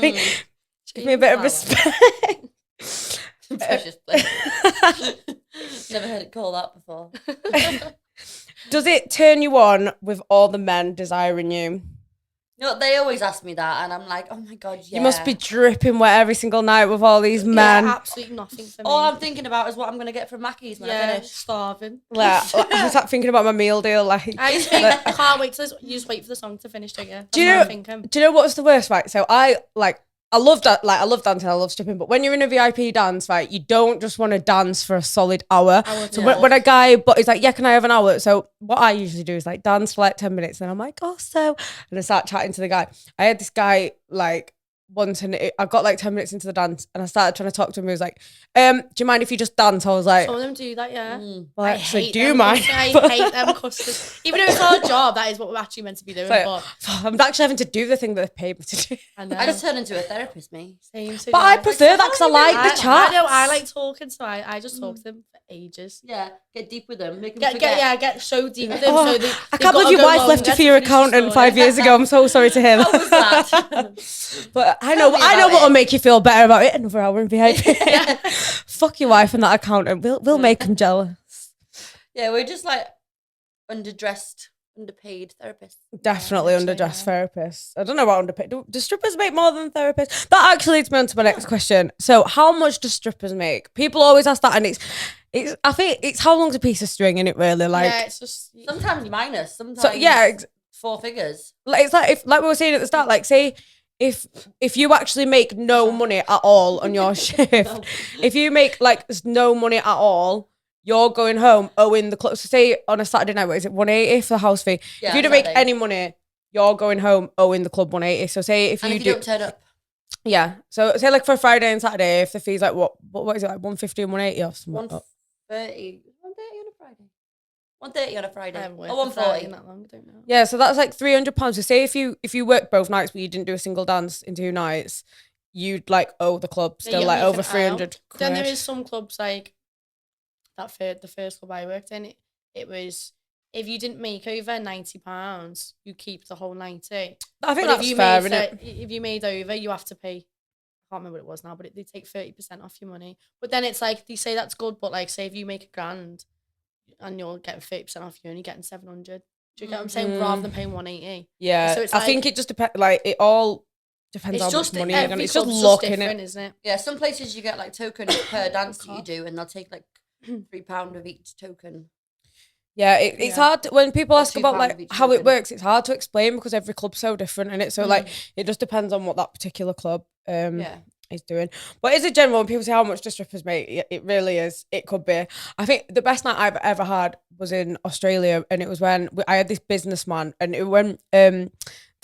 give me a bit of respect. Precious place. Never heard it called that before. Does it turn you on with all the men desiring you? You know, they always ask me that, and I'm like, oh my God, yeah. You must be dripping wet every single night with all these men. Yeah, absolutely nothing for me. All I'm thinking about is what I'm going to get from Mackey's when I finish. Starving. Like, I was like, thinking about my meal deal. Like, I just think, I can't wait till you just wait for the song to finish, don't you? Do you know what's the worst, right? So I love that. Like, I love dancing. I love stripping. But when you're in a VIP dance, right, you don't just want to dance for a solid hour. So when a guy, but he's like, yeah, can I have an hour? So what I usually do is like dance for like 10 minutes. And I'm like, oh, so, and I start chatting to the guy. I had this guy like once and I got like 10 minutes into the dance and I started trying to talk to him. He was like, do you mind if you just dance? I was like, some of them do that, yeah. Well, I actually do mind. I hate them customers. Even though it's our job, that is what we're actually meant to be doing. Like, but I'm actually having to do the thing that they've paid me to do. I just turned into a therapist, me. Same. So but I prefer that because I like the chat. I know, I like talking, so I just talk to them for ages. Yeah, get deep with them. Make them get so deep with them. So I can't believe your wife left you for your accountant 5 years ago. I'm so sorry to hear that. How was that? But I know what'll make you feel better about it. Another hour in VIP. Fuck your wife and that accountant. We'll make them jealous. Yeah, we're just like underdressed, underpaid therapists. Definitely underdressed therapists. I don't know about underpaid. Do strippers make more than therapists? That actually leads me on to my next question. So how much do strippers make? People always ask that, and it's I think it's how long's a piece of string, and it really like it's just sometimes minus, sometimes 4 figures. Like it's like if like we were saying at the start, like say if you actually make no money at all on your shift, if you make like no money at all, you're going home owing the club. So say on a Saturday night, what is it, 180 for the house fee? Yeah, if you don't make any money, you're going home owing the club 180. So say if you don't turn up. Yeah. So say like for a Friday and Saturday, if the fee's like what is it, like 150 and 180 or something? 130 on a Friday. 130 on a Friday. Or 140. That long, I don't know. Yeah, so that's like £300. So say if you work both nights but you didn't do a single dance in 2 nights, you'd like owe the club still like over 300 quid. Then there is some clubs like the first club I worked in, it was if you didn't make over £90, you keep the whole 90. I think that's fair, isn't it? If you made over, you have to pay. I can't remember what it was now, but they take 30% off your money. But then it's like they say that's good, but like say if you make £1,000 and you're getting 30% off, you're only getting 700. Do you get what I'm saying? Rather than paying 180. Yeah, so it's I think it just depends. Like it all depends on how much money you're gonna. It's just luck, isn't it? Yeah, some places you get like token per dance that you do, and they'll take like £3 of each token. Yeah, it's hard when people ask about like how it works. It's hard to explain because every club's so different, and it so like it just depends on what that particular club is doing. But as a general, when people say how much do strippers make, it really is. It could be. I think the best night I've ever had was in Australia, and it was when I had this businessman, and it when the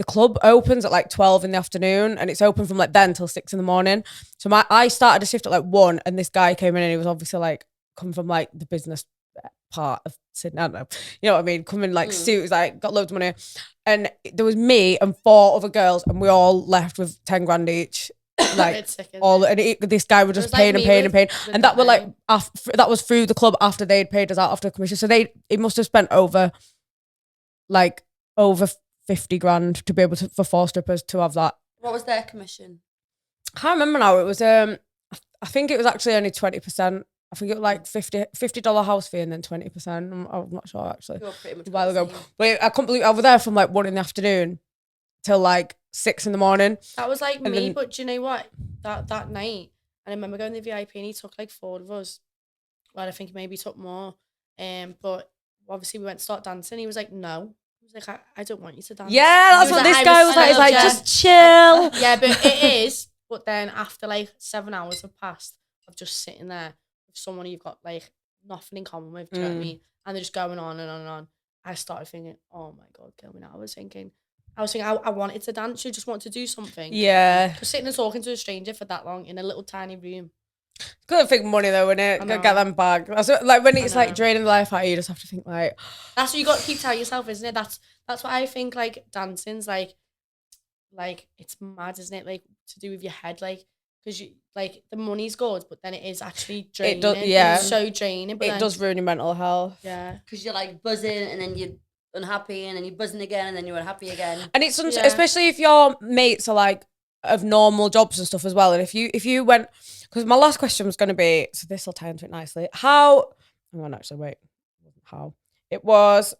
club opens at like 12 in the afternoon, and it's open from like then till 6 in the morning. So I started a shift at like 1, and this guy came in, and he was obviously like come from like the business part of Sydney, I don't know, you know what I mean, coming like suits, like got loads of money, and there was me and 4 other girls, and we all left with 10 grand each, like all, and this guy was just paying and paying, and that were like that was through the club after they'd paid us out after the commission, so it must have spent over 50 grand to be able to for 4 strippers to have that. What was their commission? I can't remember now. It was I think it was actually only 20%. I think it was like $50 house fee and then 20%. I'm not sure actually. You're pretty much A while ago. the same. But I couldn't believe I was there from like 1 in the afternoon till like 6 in the morning. That was like And me, then- but do you know what? That night, and I remember going to the VIP and he took like 4 of us. Well, I think maybe he took more. But obviously we went to start dancing. He was like, no. He was like, I don't want you to dance. Yeah, that's He what was this guy was like. He's like, yeah. just chill. Yeah, but it is. But then after like 7 hours have passed of just sitting there with someone you've got like nothing in common with, do you know what I mean? And they're just going on and on and on. I started thinking, oh my God, kill me now. I was thinking, I wanted to dance. You just want to do something. Yeah. Because sitting and talking to a stranger for that long in a little tiny room. Good think money though, innit? I Go know. get them back. That's what, like when it's know. like draining the life out of you, you just have to think like, That's what you got to keep telling yourself, isn't it? That's what I think. Like dancing's like it's mad, isn't it? Like to do with your head, like because you like the money's good, but then it is actually draining. It does, yeah. It's so draining. But it then, does ruin your mental health. Yeah. Because you're like buzzing and then you're unhappy and then you're buzzing again and then you're unhappy again. And it's Yeah. especially if your mates are like of normal jobs and stuff as well. And if you went, because my last question was going to be, so this will tie into it nicely. Hang on, actually, wait. How? It was,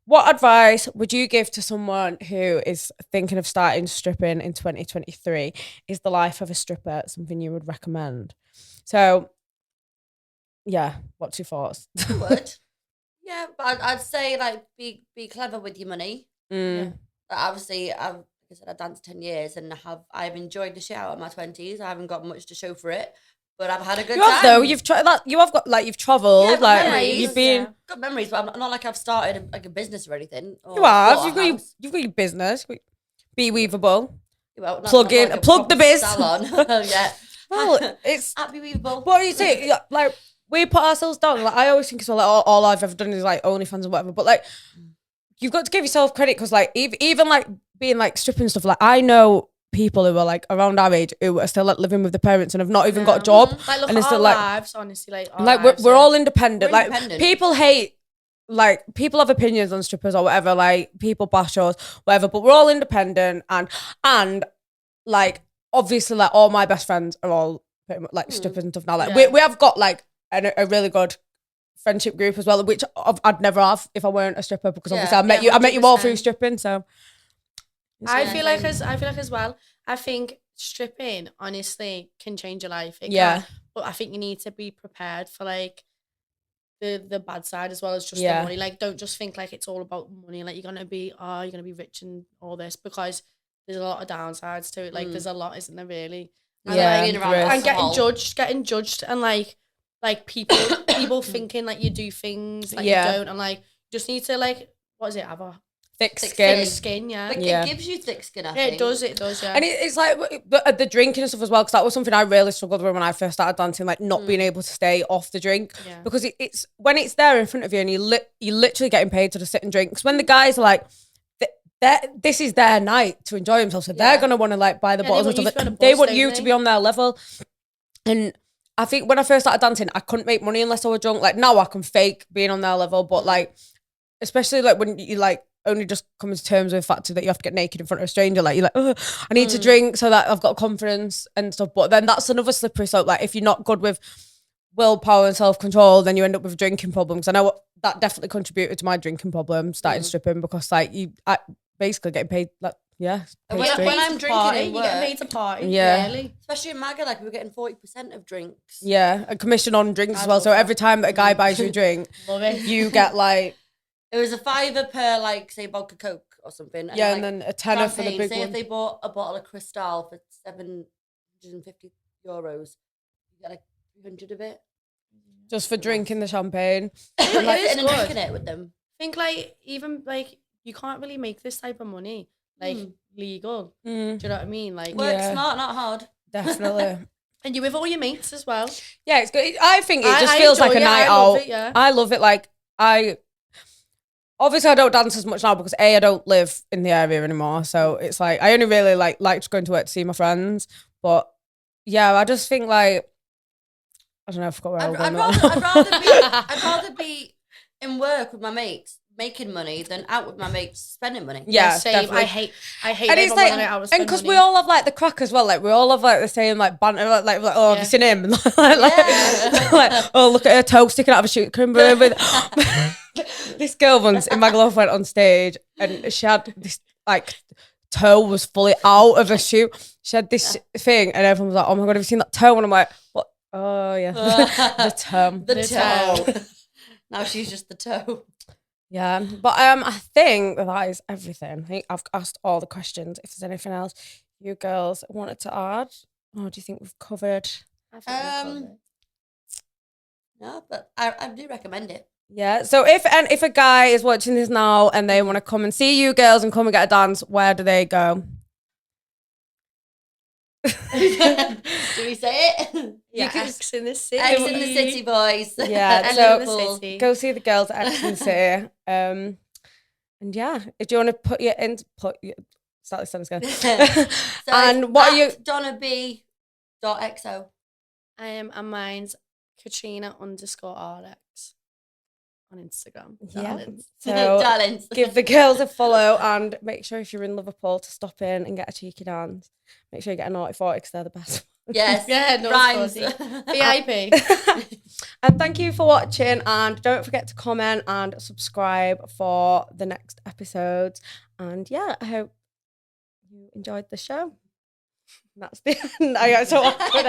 what advice would you give to someone who is thinking of starting stripping in 2023? Is the life of a stripper something you would recommend? So, yeah, what's your thoughts? I would. Yeah, but I'd say like be clever with your money. Mm. But obviously, like I said, I've danced 10 years and I've enjoyed the shit out of my 20s. I haven't got much to show for it, but I've had a good You time. have though. You've tried that. You have got like you've travelled. Yeah, I've got like memories. you've been. Yeah. Got memories, but I'm not like I've started like a business or anything. Or You have. bought a house. You've got your business. Be weavable. Well, Plug in. like a Plug the proper biz. salon. Yeah. Well, it's Happy weavable. what do you say? Yeah, like we put ourselves down. Like I always think it's all like all I've ever done is like OnlyFans or whatever. But like you've got to give yourself credit because like even like being like stripping stuff. Like I know people who are like around our age who are still like living with their parents and have not even got a job. Like look And at it's our still, like- lives, honestly. Like our Like lives, we're yeah. all independent. We're Like independent. people hate. Like people have opinions on strippers or whatever. Like people bash us, whatever. But we're all independent and like obviously like all my best friends are all pretty much like strippers and stuff now. Like Yeah. we have got like a really good friendship group as well, which I'd never have if I weren't a stripper because obviously Yeah, I met you all 100%. through stripping. So I Yeah, feel like same. as well. I think stripping honestly can change your life. It Yeah. can, but I think you need to be prepared for like the bad side as well as just Yeah. the money. Like don't just think like it's all about money. Like you're gonna be rich and all this because there's a lot of downsides to it. Like there's a lot, isn't there really? And, Yeah, like, being around there is. and alcohol. getting judged and like people thinking like you do things like Yeah. you don't and like just need to like what is it, have a thick Thick skin. skin, yeah. Like, Yeah. it gives you thick skin, I Yeah, think. it does, yeah. And it's like the drinking and stuff as well, because that was something I really struggled with when I first started dancing, like not being able to stay off the drink. Yeah. Because it's when it's there in front of you and you're literally getting paid to just sit and drink. Because when the guys are like, this is their night to enjoy themselves, so they're Yeah. going to want to like buy the Yeah, bottles they and want stuff. you to be on a They bus, want don't you they? to be on their level. And I think when I first started dancing, I couldn't make money unless I was drunk. Like now I can fake being on their level, but like, especially like when you like only just come to terms with the fact that you have to get naked in front of a stranger, like you're like, oh, I need to drink so that I've got confidence and stuff. But then that's another slippery slope. Like if you're not good with willpower and self-control, then you end up with drinking problems. I know that definitely contributed to my drinking problem, starting stripping, because like I basically getting paid like, yeah. And paid when straight. I'm drinking party, in you work, get made to party. Yeah. Really. especially in Maga, like we were getting 40% of drinks. Yeah, a commission on drinks I as well. love So that. every time that a guy buys you a drink, Love it. you get like, It was a $5 per, like, say, vodka Coke or something. yeah, like, and then a tenner for the champagne. big Say one. if they bought a bottle of Cristal for €750, you get like 300 of it. Just for drinking the champagne. And like is sitting and good. drinking it with them. I think like even like you can't really make this type of money like legal. Mm, Do you know what I mean? Like Work Yeah. smart, not hard. definitely. and you with all your mates as well. Yeah, it's good. I think it just I feels like a enjoy it, night I love out. it, yeah. I love it. Like obviously I don't dance as much now because I don't live in the area anymore. So it's like I only really like just going to work to see my friends. But yeah, I just think like I don't know. I forgot where I was going. I'd rather be in work with my mates making money than out with my mates spending money. Yeah, same. definitely. I hate And it's like, and because we all have like the crack as well, like we all have like the same like banter, like oh, have you seen him? like, oh, look at her toe sticking out of a shoe. This girl once in my glove went on stage and she had this like toe was fully out of a shoe. She had this thing and everyone was like, oh my god, have you seen that toe? And I'm like, what? Oh yeah, the toe. The toe. Now she's just the toe. Yeah, but I think that is everything. I think I've asked all the questions. If there's anything else you girls wanted to add, or do you think we've covered? No, but I do recommend it. Yeah. So if a guy is watching this now and they want to come and see you girls and come and get a dance, where do they go? Do we say it? Yeah, X in the City. X in the City, boys. Yeah, so go see the girls at X in the City. And yeah, if you want to start this sentence again. So and what are you? DonnaB.xo. And mine's Katrina_RX on Instagram. Yeah. Darlings. So Darlings. give the girls a follow and make sure if you're in Liverpool to stop in and get a cheeky dance. Make sure you get a naughty 40 because they're the best. Yes. Yeah, no rhymes. VIP. And thank you for watching, and don't forget to comment and subscribe for the next episodes. And yeah, I hope you enjoyed the show. And that's the end. I got so awkward.